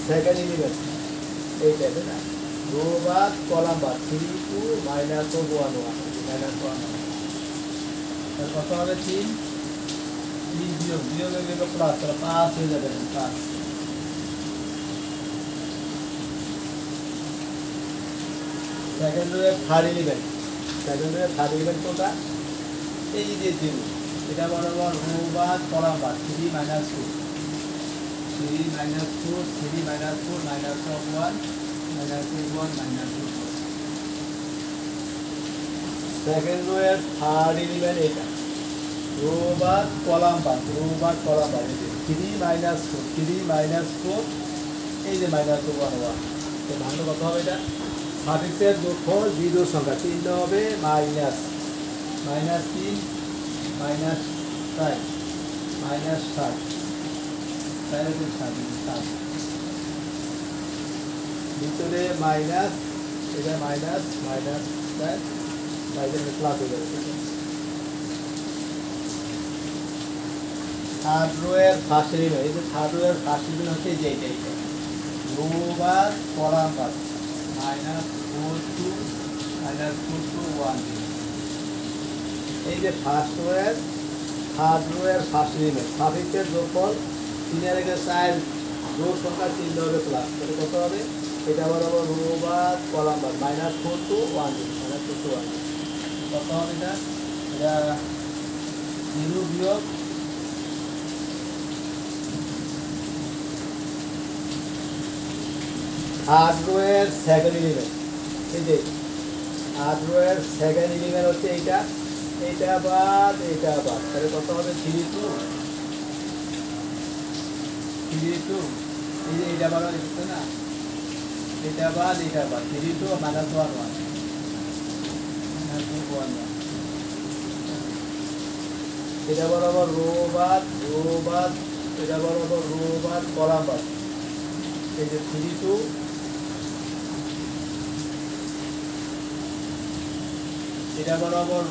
সেকেন্ড এলিমেন্ট এইটা তাই না, রো বাদ কলাম বাদ 3 2 -1 1 কত হবে 3 বিয়োগ প্লাস, তাহলে 5 হয়ে যাবে 5 সেকেন্ড ওয়ার থার্ড এলিমেন্ট কোনটা, এই যে 0 এটা বরাবর রো বাদ কলাম বাদ 3 - 4 3 - 4 -1 সেকেন্ড ওয়ার থার্ড এলিমেন্ট এটা রো বাদ কলাম বাদ 3 - 4 এই যে -1 1 তো ভাঙলে কত হবে, এটা সাফিক্সের যোগফল বিজোড় সংখ্যা চিহ্ন হবে মাইনাস -3 -5 -7 ভিতরে মাইনাস, এটা মাইনাস বাইরে প্লাস হয়ে যাবে। থার্ড রোয়ের ফার্স্ট এলিমেন্ট, এই যে থার্ড রোয়ের ফার্স্ট এলিমেন্ট হচ্ছে এই যে এইটা রো বাদ কলাম বাদ -42 -1 এই যে ফার্স্ট রোয়ের থার্ড রোয়ের ফার্স্ট এলিমেন্ট সাফিক্সের যোগফল 3 এর আগে 4 যোগ সংখ্যা চিহ্ন হবে প্লাস, তাহলে কত হবে, এটা বরাবর রো বাদ কলাম বাদ -4 to 1 কত হবে, এটা 0 বিয়োগ থার্ড রোয়ের সেকেন্ড এলিমেন্ট, এই যে থার্ড রোয়ের সেকেন্ড এলিমেন্ট হচ্ছে এইটা বাদ তাহলে কত হবে 3 2 এই যে এইটা বাদ হচ্ছে না, এটা বাদ 3 2 -1 1 এটা বরাবর রো বাদ এটা বরাবর রো বাদ কলাম বাদ, এই যে 3 2 এটা বরাবর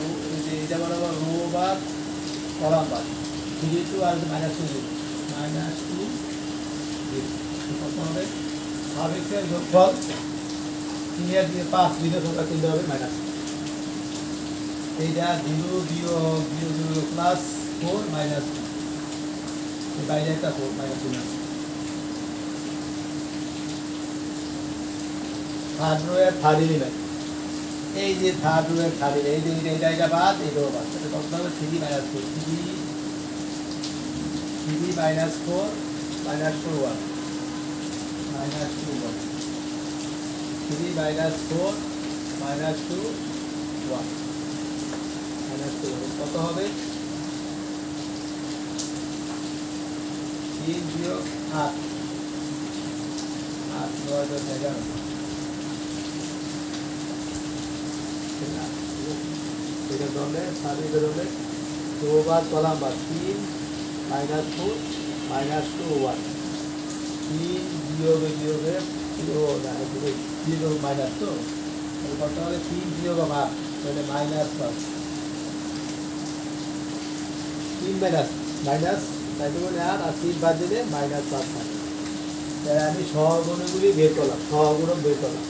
রো বাদ কলাম বাদ 3 2 আর -2 কত হবে সাফিক্সের যোগফল তিনের দিয়ে 5 বিয়োগ সংখ্যা তুলতে হবে মাইনাস এইটা 0 বিয়োগ 0 প্লাস 4 মাইনাস এই বাইরে একটা 4 মাইনাস 2 থার্ড রো এর থার্ড এলিমেন্ট এই যে থার্ড রো এর থার্ড এই যে এটা বাদ এইটাও বাদ তাহলে কত হবে 3 minus 4 3 minus 4 minus 2 1 minus 2 1 3 minus 4 minus 2 1 minus 2 কত হবে 3 বিয়োগ 8 8 9 10 11 এটা ধরলে সারি ধরলে 2 বার কলাম বা 3 মাইনাস 4 মাইনাস 2 1 3 বিয়োগে 0 মাইনাস তো কত হবে 3 বিয়োগ 8 তাহলে মাইনাস 5 3 মাইনাস মাইনাস তাই বলে আর 3 বাদ দিলে মাইনাস 5 থাকে তাই আমি সহগুণগুলি বের করলাম সহগুণক বের করলাম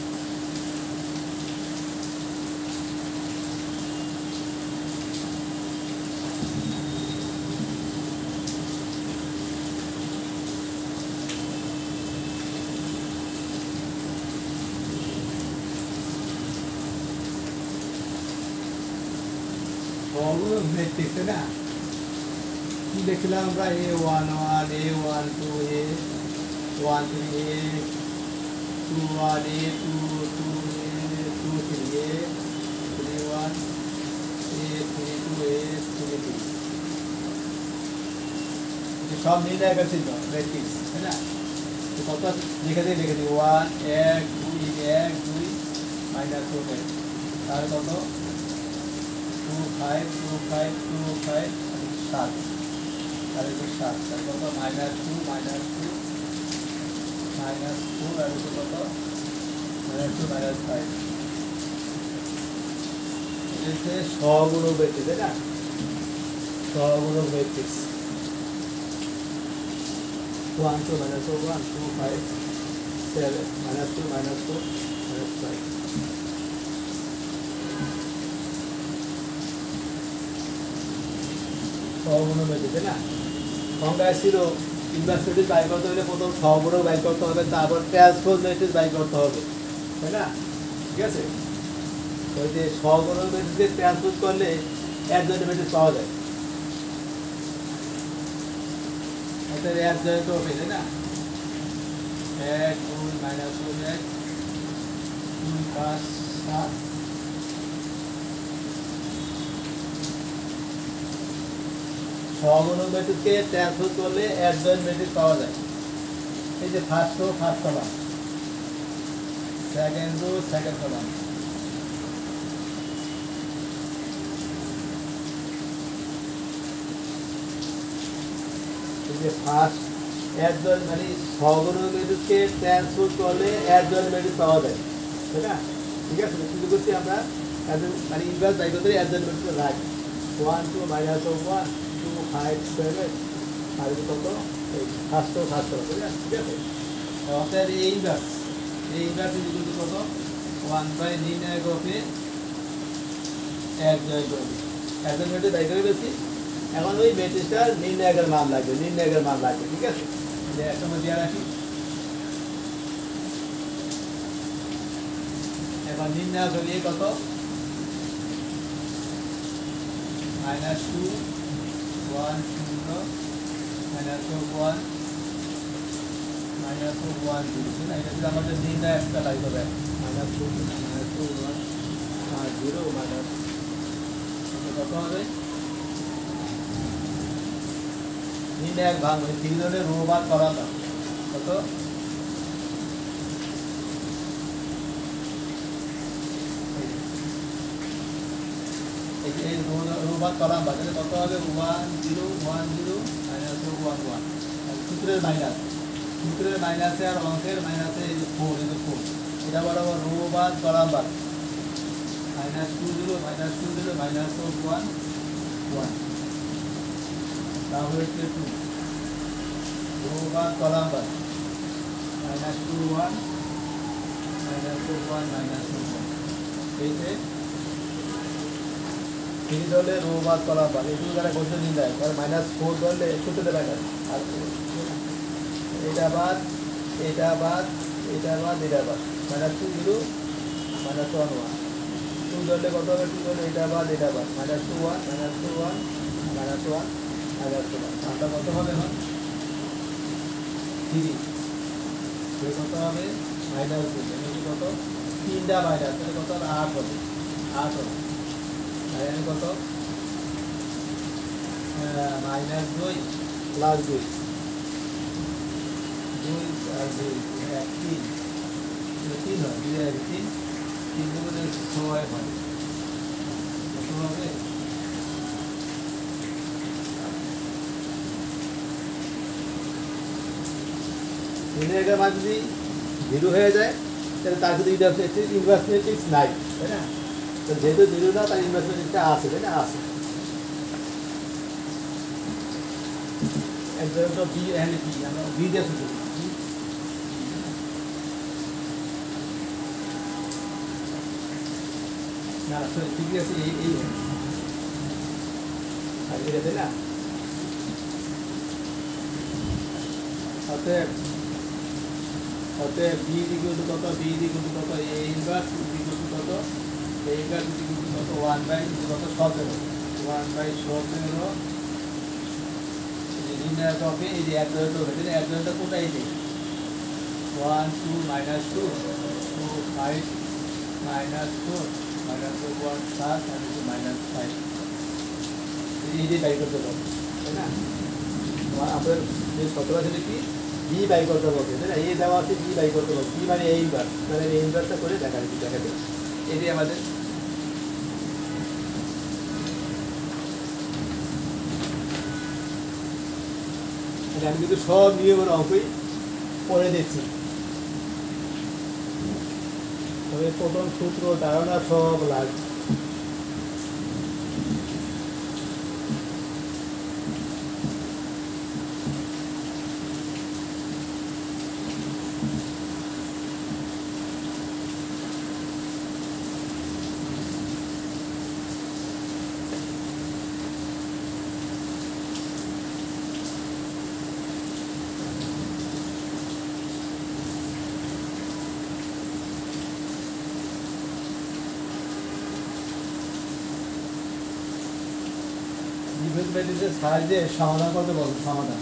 मैट्रिक्स है ना देखलाम আমরা a1 1 a1 2 a1 3 a 2 1 a2 2 a 2 3 a 3 1 a 3 2 a 3 2 ये सब निर्णय कर सकते हो मैट्रिक्स है ना तो कत लिखे दे 1 1 2 1 2 माइनस 2 तार कत 2 5 2 5 2 5 7 আর এটা 7 তার কত -2 -2 -4 আর এটা কত -2 -5 এতে সহগুণক ম্যাট্রিক্স তাই না সহগুণক ম্যাট্রিক্স 1 2 -1 2 5 7 -2 -4 -5 সহগুণক ম্যাট্রিক্স তাই না সংজ্ঞায় ছিল ইনভার্স ম্যাট্রিক্স বাই করতে হলে প্রথম সহগুণক বাই করতে হবে তারপর ট্রান্সপোজ ম্যাট্রিক্স বাই করতে হবে তাই না ঠিক আছে ওই যে সহগুণক ম্যাট্রিক্সকে ট্রান্সপোজ করলে অ্যাডজয়েন্ট ম্যাট্রিক্স পাওয়া যায় এটা অ্যাডজয়েন্ট হবে তাই না 1 2 -1 2 5 7 সহগুণক ম্যাট্রিক্সকে ট্রান্সপোজ করলে অ্যাডজয়েন্ট ম্যাট্রিক্স পাওয়া যায় এই যে first row first column second rho second column এই যে ফার্স্ট অ্যাডজয়েন্ট মানে সহগুণক ম্যাট্রিক্সকে ট্রান্সপোজ করলে অ্যাডজয়েন্ট ম্যাট্রিক্স পাওয়া যায় তাই না ঠিক আছে শুরু করছি আমরা মানে ইনভার্স বাই করতে অ্যাডজয়েন্ট ম্যাট্রিক্স রাখি 1 2 -1 2 5 7 আর কত এই ফার্স্ট কলাম ঠিক আছে অতএব এই ইনভার্স ইকুয়াল টু কত 1 নির্ণয় করবে অ্যাডজয়েন্ট করবে অ্যাডজয়েন্ট ম্যাট্রিক্স বাই করে বেশি এখন ওই ম্যাট্রিক্সটার নির্ণায়কের মান লাগবে ঠিক আছে যে একটা মধ্যে রাখি এখন নির্ণয় করলে কত -2 1 0 -1 -1 0 না এটা যদি আমাদের নির্ণয় একটা বাই করবে -2 1 0 মাইনাস কত হবে নির্ণায়ক ভাগ মানে 3 ধরনের রো বার করা দাও কত এই রো বার করা বাজারে কত হবে 1 0 1 0 -1 1 সূত্রের মাইনাসে আর অঙ্কের মাইনাসে এই যে 4 এই যে 4 এটা বরাবর রো বার করা বার -2 0 -1 1 তাহলে কি 2 রো বার কলাম বার -2 1 -1 -1 এই যে 3 ধরলে রো বাদ কলাম বাদ এগুলো যারা করতে নিয়ে যায় তার -4 ধরলে সূত্র দেবে না আর এটা বাদ এটা বাদ এটা বাদ এটা বাদ -2 0 -1 1 2 ধরলে কত হবে 2 ধরলে এটা বাদ এটা বাদ -2 1 -2 1 -1 -2 1 আটা কত হবে এখন 3 কত হবে -2 কত 3টা মাইনাস তাহলে কত 8 হবে 8 হবে আর এখানে কত -2 প্লাস 2 আর 2 1 3 3 হয় 2 আর 3 3 দুগুণে 6 হয় কত হবে 3 এর মান যদি 0 হয়ে যায় তাহলে তার যদি ইনভার্স ম্যাট্রিক্স নাই তাই না তো যেহেতু 0 না তার ইনভার্স ম্যাট্রিক্সটা আছে তাই না আছে এক্সাম্পল বি এন্ড বি আমরা বি দিয়ে শুরু করি না সরি ঠিক আছে এই আর এটা তাই না অতএব বি ইকুয়াল টু কত বি ইকুয়াল টু কত এ ইনভার্স ইকুয়াল টু কত এ ইনভার্স ইকুয়াল টু কত 1/17 এই লিনিয়ার কপি এই যে এক ধরতে হবে তাই এক ধরতে কোনটা এই যে 1 2 -2 2 5 -4 -1 7 আর -5 এই যে বাই করতে হবে তাই না আপনার যে সূত্র আছে কি বি বাই করতে হবে তাই না এই দেওয়া আছে বি বাই করতে হবে বি মানে এই ইনভার্স মানে এই ইনভার্সটা করে দেখাবে এটাই আমাদের আমি কিন্তু সব নিয়মের অঙ্কই পড়ে দিচ্ছি তবে প্রথম সূত্র ধারণা সব লাগবে ম্যাট্রিক্সের সাহায্যে সমাধান করতে বলবো সমাধান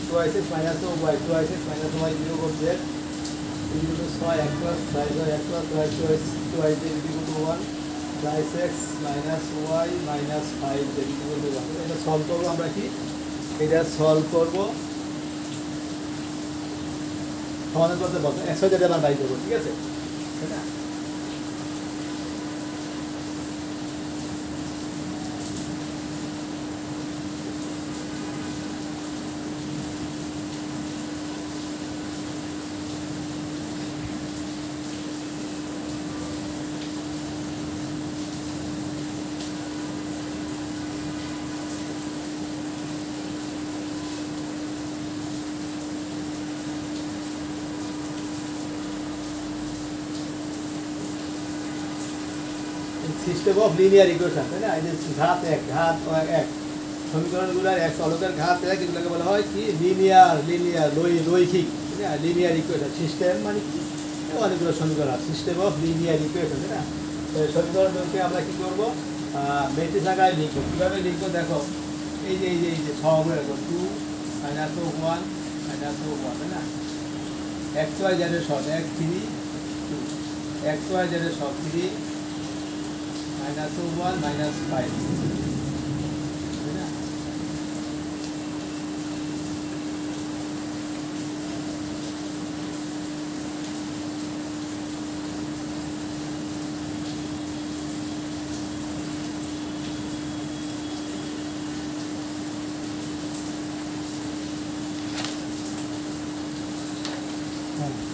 twice x minus y 2x minus y 0 of z equal to 5 x plus 5 x plus 2x equal to 1 twice x minus y minus 5 z equal to 1 এটা সলভ করব আমরা কি এটা সলভ করব সমাধান করতে বলতে x y z এর মান বাই করব ঠিক আছে তাই না সিস্টেম অফ লিনিয়ার ইকুয়েশন তাই না এই যে ঘাত এক সমীকরণগুলোর এক চলকের ঘাত এক এগুলোকে বলা হয় কি লিনিয়ার রৈখিক তাই না লিনিয়ার ইকুয়েশন সিস্টেম মানে কি অনেকগুলো সমীকরণ সিস্টেম অফ লিনিয়ার ইকুয়েশন তাই না সমীকরণগুলোকে আমরা কি করব ম্যাট্রিক্স আকারে লিখব কীভাবে লিখবো দেখো এই যে সহগুলো 2 -1 -1 তাই না এক্স ওয়াই জেডের সব 1 3 2 এক্স ওয়াই জেডের সব 3 -1 -5 তাই না?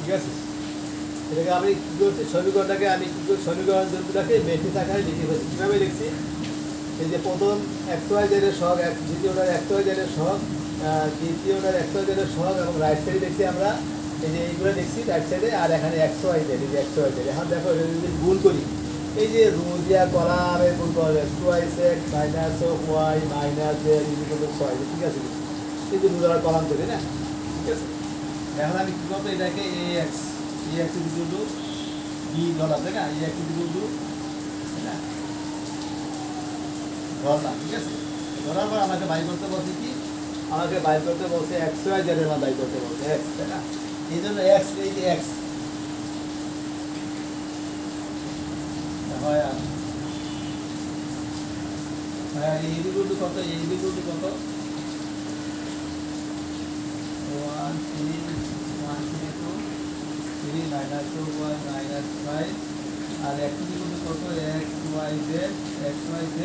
ঠিক আছে, এটাকে আমি কী করছি, সমীকরণটাকে আমি কী করছি, সমীকরণ দুটাকে ম্যাট্রিক্স আকারে লিখে ফেলছি। কীভাবে লিখছি? এই যে প্রথম XY Z এর সহগ, দ্বিতীয়টার XY Z এর সহগ, তৃতীয়টার XY Z এর সহগ, এবং রাইট সাইডে দেখছি আমরা এই যে এইগুলো দেখছি রাইট সাইডে, আর এখানে XY Z, এই যে XY Z। এখন দেখো এটা যদি গুণ করি, এই যে রো দিয়া কলামে গুণ করা যায়, 2x minus y minus z equal to 6, ঠিক আছে? এই যে রো দ্বারা কলাম করি না, ঠিক আছে? এখন আমি কী করবো, এটাকে ax ইকুয়াল টু b ধরলাম, তাই না? ax ইকুয়াল টু, তাই না, ধরলাম, ঠিক আছে? ধরার পর আমাকে বাই করতে বলছে কি, আমাকে বাই করতে বলছে XY Z এর মান বাই করতে বলছে, x, তাই না? এই জন্য x, এই যে x হয় এই বিন্দু কত, এই বিন্দু কত, 1 3 1 3 2 3 মাইনাস 1 মাইনাস 5, আর x বিন্দু কত, XY Z,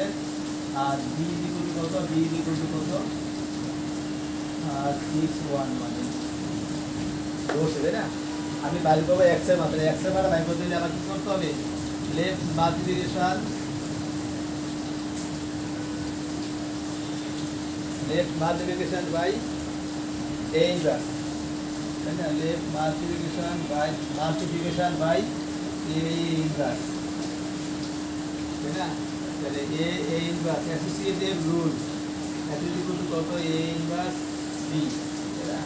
আর b বিন্দু কত, b বিন্দু কত, আর 6 1 মানে বসে, তাই না? আমি বাইর করবো x এর মাত্রা, x এর মাত্রা বাইর করতে হলে আমার কি করতে হবে, left multiplication by a inverse, তাই না? Left multiplication by a inverse, তাই না? তাহলে a inverse associative rule equal to কত, a ইনভার্স b, তাই না?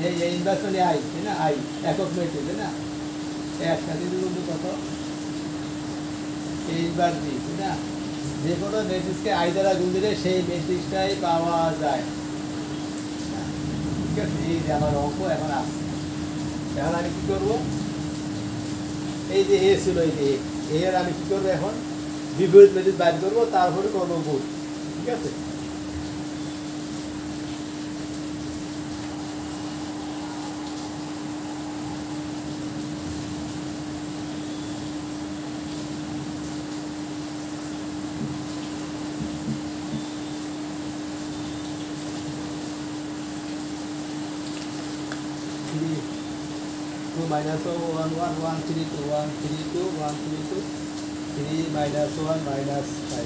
এই ইনভার্স মানে আই, তাই না? আই একক ম্যাট্রিক্স, তাই না? এক সাথে বিন্দু কত, a ইনভার্স b, তাই না? যে কোনো ম্যাট্রিক্সকে আই দ্বারা গুণ দিলে সেই ম্যাট্রিক্সটাই পাওয়া যায়, ঠিক আছে? এই যে আমার অঙ্ক এখন আসছে। এখন আমি কী করবো, এই যে এ ছিল, এই যে এ এর আমি কী করবো, এখন বিপরীত ম্যাট্রিক্স বাইর করবো, তারপরে করবো গুণ, ঠিক আছে? minus 1 1 1 3 2 1 3 2 1 3 2 3 minus 1 minus 5,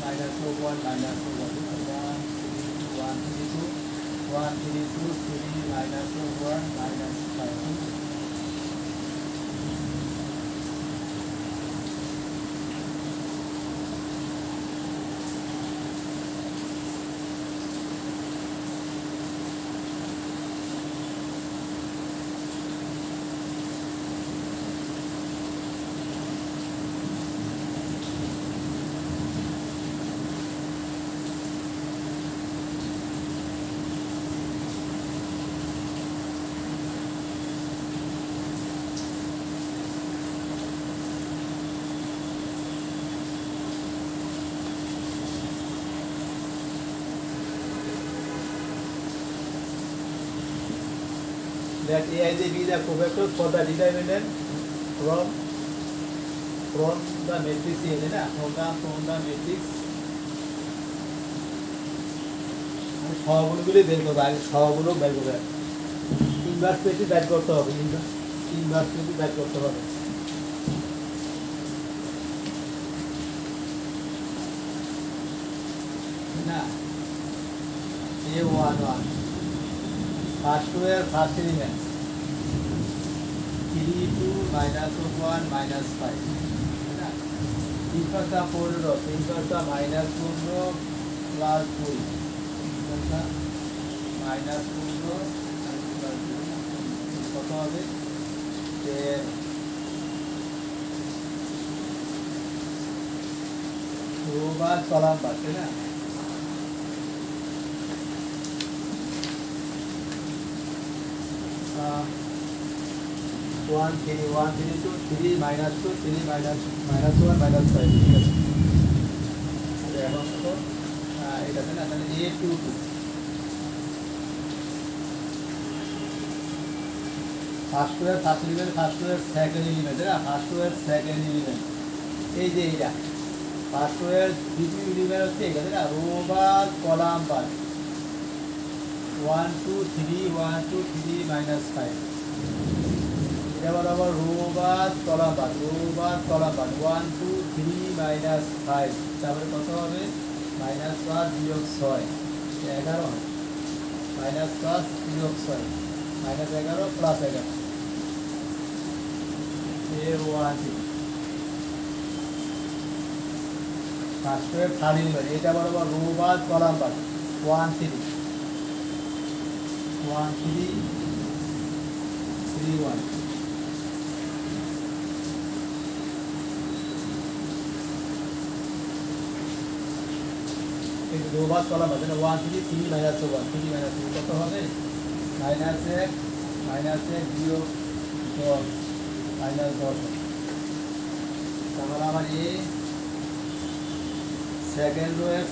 minus 1 minus 1 1 3 2 1 3 2 3 minus 1 minus 5, that A and B are cofactors for the determinant from the matrix A, है ना? from the matrix সহগুলোগুলি বের করবো, আগে সহগুলো বের করবে, ইনভার্স ম্যাট্রিক্স বের করতে হবে, ইনভার্স ম্যাট্রিক্স বের করতে হবে, না? A1 1 ফার্স্ট টু এর ফার্স্ট এলিমেন্ট 3 2 minus 1 minus 5, है ना? 3 × 15 3 × minus 15 plus 2 minus 15 কত হবে 10 রো বাদ কলাম বাদ, তাই না? One three one three two three minus two three minus minus one minus five, ঠিক আছে। এখন তো এটা তাই না, তাহলে A two two first row first element, first row second element, তাই না? ফার্স্ট ওয়ার সেকেন্ড এলিমেন্ট, এই যে এইটা ফার্স্ট ওয়ার দ্বিতীয় এলিমেন্ট হচ্ছে এটা, তাই না? রো বাদ কলাম বাদ one two three minus five, এবার আবার রো বাদ কলাম বাদ one two three minus five, তারপরে কত হবে? মাইনাস 5 বিয়োগ 6 11, মাইনাস 5 বিয়োগ 6 মাইনাস 11 প্লাস 11 এর ওয়ান ফার্স্ট ওয়েভ থার্ড এলিমেন্ট, এটা বরাবর রো বাদ কলাম বাদ one three three one, row বাদ কলাম বাদ one three three minus one three minus কত হবে? মাইনাস 1 বিয়োগ 10 মাইনাস 10, তারপরে আমার এ সেকেন্ড ওয়েভ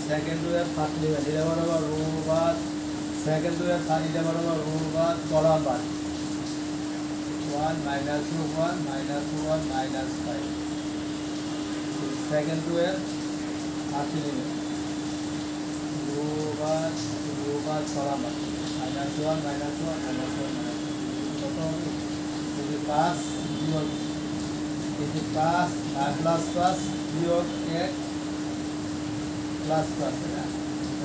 ফার্স্ট এলিমেন্ট, এটা বরাবর রো বাদ সেকেন্ড ওয়েভ থার্ড, এটা বরাবর রো বাদ কলাম বাদ 1 মাইনাস 1 মাইনাস 5, সেকেন্ড ওয়েভ ফার্স্ট এলিমেন্ট রো বাদ কলাম বাদ মাইনাস 1 মাইনাস 1 কত হবে? যদি 5 বিয়োগ প্লাস 5 বিয়োগ 1 প্লাস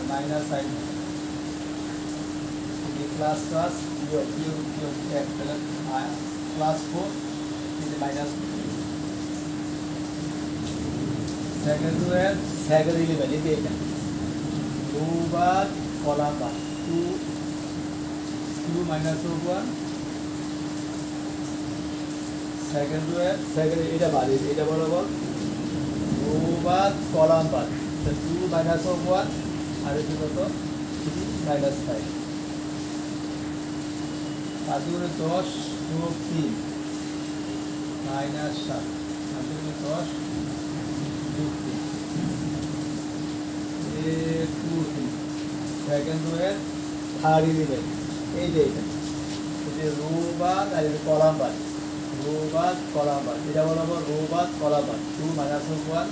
মাইনাস সাইন, প্লাস বিয়োগ 1 তাহলে plus 4 minus second wave second element, এই যে এটা রো বাদ কলাম বাদ 2 মাইনাস 1 সেকেন্ড ওয়েভ সেকেন্ড, এটা বাদ, এটা বরাবর রো বাদ কলাম বাদ 2 মাইনাস 1 আর এটা কত? 3 মাইনাস 5, 5 গুণে 10 যোগ 3 মাইনাস 7, 5 গুণে 10 যোগ 3 এ 2 3 সেকেন্ড ওয়েভ থার্ড এলিমেন্ট, এই যে এটা রো বাদ আর এটা কলাম বাদ রো বাদ কলাম বাদ, এটা বরাবর রো বাদ কলাম বাদ 2 মাইনাস 1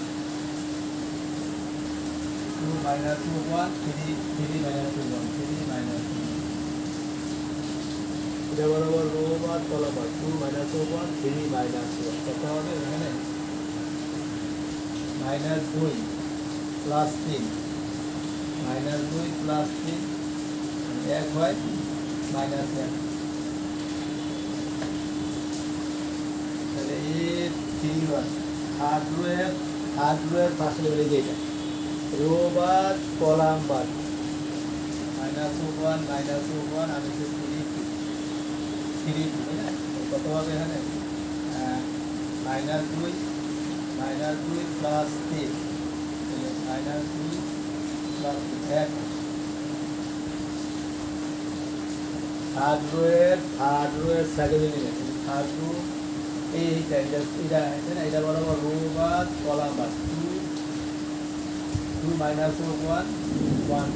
2 minus 1 3 minus 1 3 minus 1, এটা বরাবর রো বাদ কলাম বাদ 2 minus 1 3 minus 1 কত হবে? এখানে মাইনাস 2 প্লাস 3 মাইনাস 2 প্লাস 3 1 হয় মাইনাস 1, তাহলে এ 3 বার থার্ড ওয়েভ ফার্স্ট লেভেলে যেটা রো বাদ কলাম বাদ মাইনাস 1 আমি 3 কত হবে? এখানে minus 2 plus 3 minus 2 plus 1, third wave second element third rho, এইটা এটা বরাবর রো বাদ কলাম বাদ 2 minus 1 1,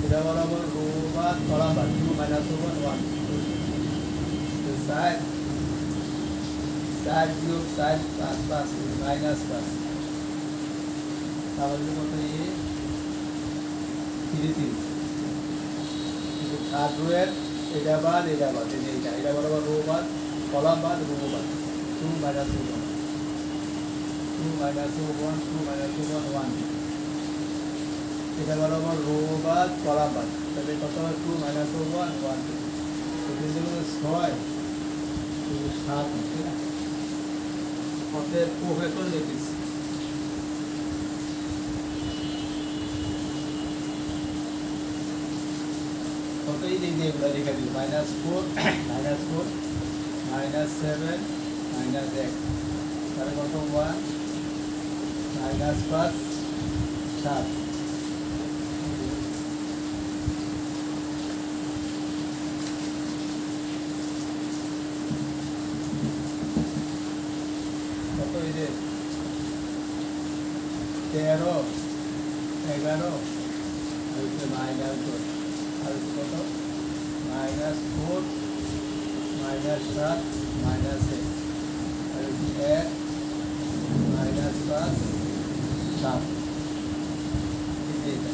এটা বরাবর রো বাদ কলাম বাদ 2 minus 1 1, সাইড বিয়োগ সাইড প্লাস মাইনাস প্লাস, তাহলে কত? এ 3 থার্ড ওয়েভ এটা বাদ এটা বরাবর রো বাদ কলাম বাদ 2 minus 1 2 minus 1 এটা বরাবর রো বাদ কলাম বাদ, তাহলে কত হবে? 2 minus 1 1, 6 7, ঠিক আছে? অতএব প্রফেক্টর লিখেছি কতই দিক দিয়ে এগুলো লিখে দিই -4 -7 -1, তাহলে কত? 1 মাইনাস 5 7 কত এই যে 13 11 আর হচ্ছে মাইনাস 10 আর হচ্ছে কত মাইনাস 4 মাইনাস 7 মাইনাস 1 আর হচ্ছে 1 মাইনাস 5 7 এইটা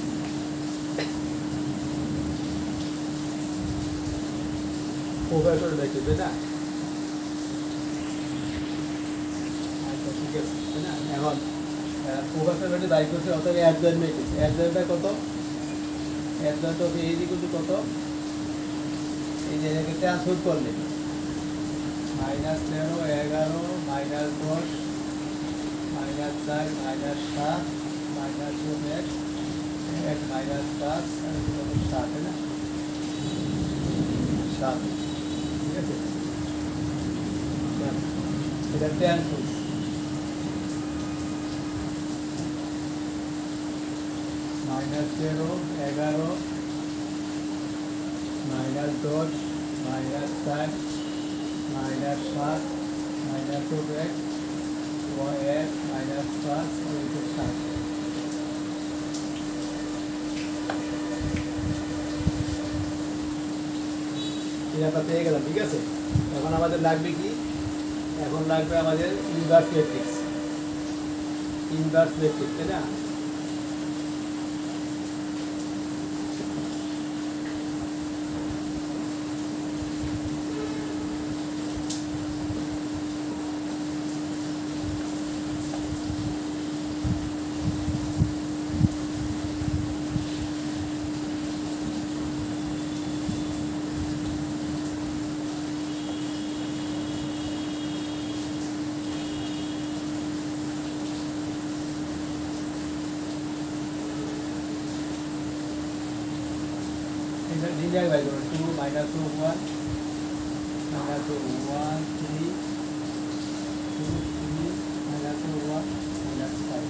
প্রফেসর দেখে না ঠিক আছে তাই না এখন প্রফেসর ভ্যালু বাই করছে অর্থাৎ অ্যাডজয়েন্ট ম্যাট্রিক্স অ্যাডজয়েন্টটা কত অ্যাডজয়েন্ট হবে এই দিকে কত এই যে এটাকে ট্রান্সফার করলে minus 13 11 minus 10 minus 4 minus 7 minus 1 1 minus 5 আর কত 7 তাই না 7 ঠিক আছে এটা transfer minus 13 11 minus 10 minus 7 minus 7 minus 1 minus 5 और 7 এটা পেয়ে গেলাম ঠিক আছে এখন আমাদের লাগবে কি এখন লাগবে আমাদের ইনভার্স ম্যাট্রিক্স তাই না Dinjai by 2 minus 2 1 minus 2 1 3 2 3 minus 2 1 minus 5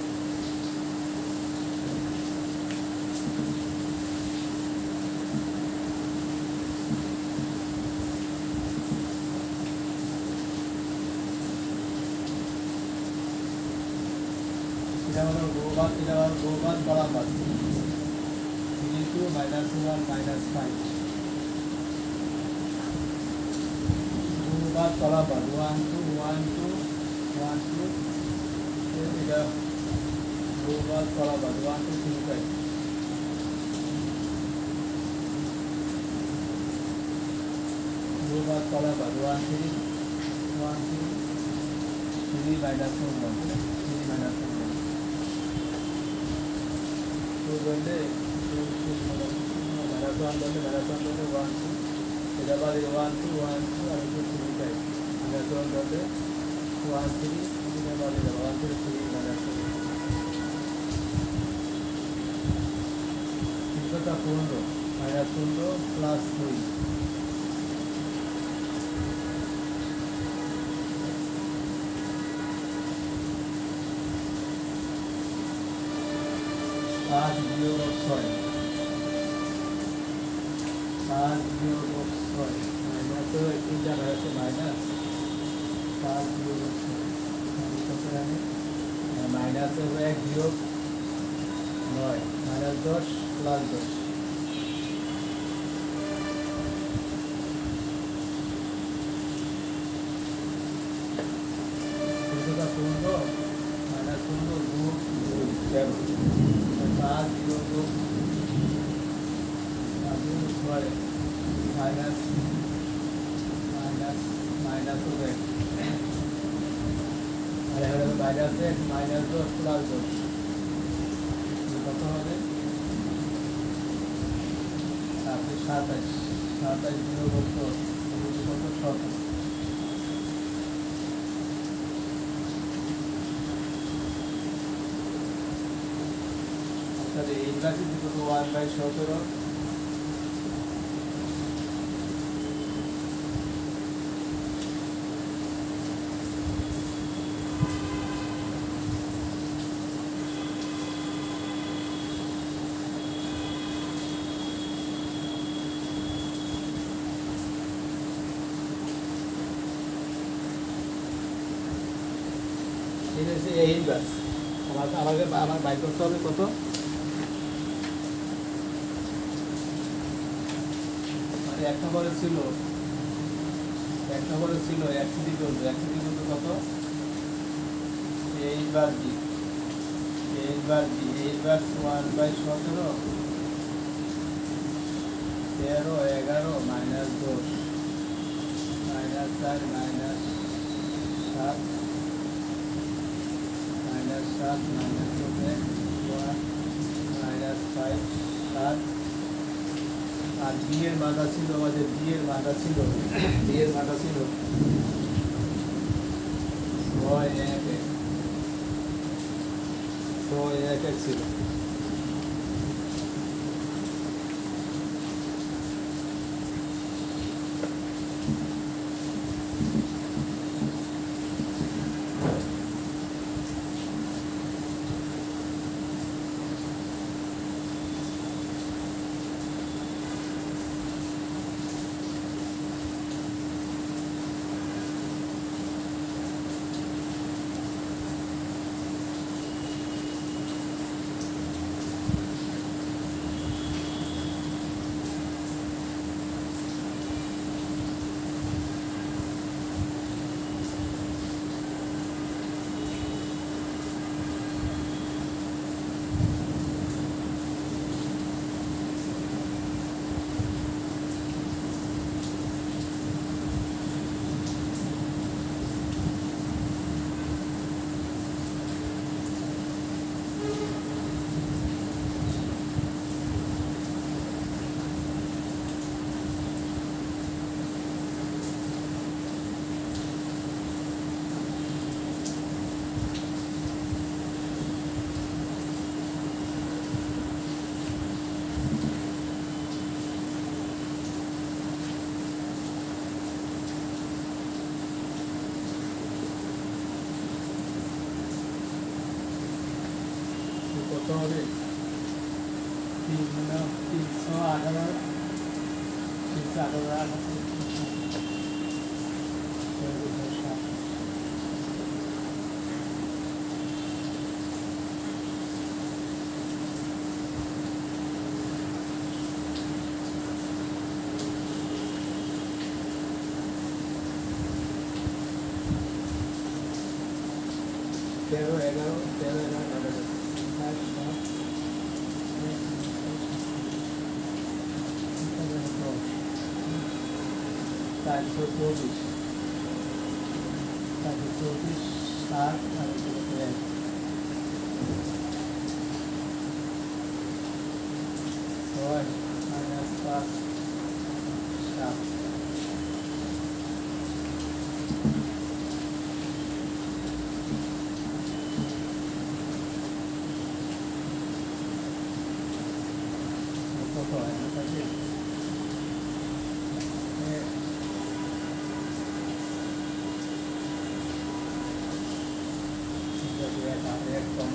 tidak mana gobat balabat 2 minus 1 minus 5 gobat balabat 1 2 1 2 1 2 tidak gobat balabat 1 2 3 5 gobat balabat 1 3 1 3 3 minus 1 3 minus 1 2 बंदे मैराथन बंदे 1 2 इधर वाले 1 2 1 2 और 2 3 5 मैराथन बंदे 1 3 इधर वाले 1 2 3 मैराथन इसका पूर्ण मैराथन प्लस 3 5 0 6 5 0 6 माइनस तो एक जगह से माइनस 5 0 6 माइनस हो गया 0 9 माइनस 10 प्लस 10 इसका पूर्ण माइनस 2 7 5 0 2 माइनस माइनस हो गए अरे माइनस 1 माइनस 2 प्लस 2 कत হবে 27 0 কত 27 তাহলে এই রাশি দুটো 1/17 1 এ ইনভার্স আমার বাই করতে হবে কত মানে এক নম্বরে ছিল x = কত a inverse b a inverse 1/17 13 11 minus 10 minus 4 minus 7 minus 7 minus 1 minus 5 7 আর বি এর মানটা ছিল আমাদের বি এর মানটা ছিল 6 ছিল কত হবে 318 13 11 424 7 minus 5 7 কত হয় একদম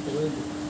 Doido.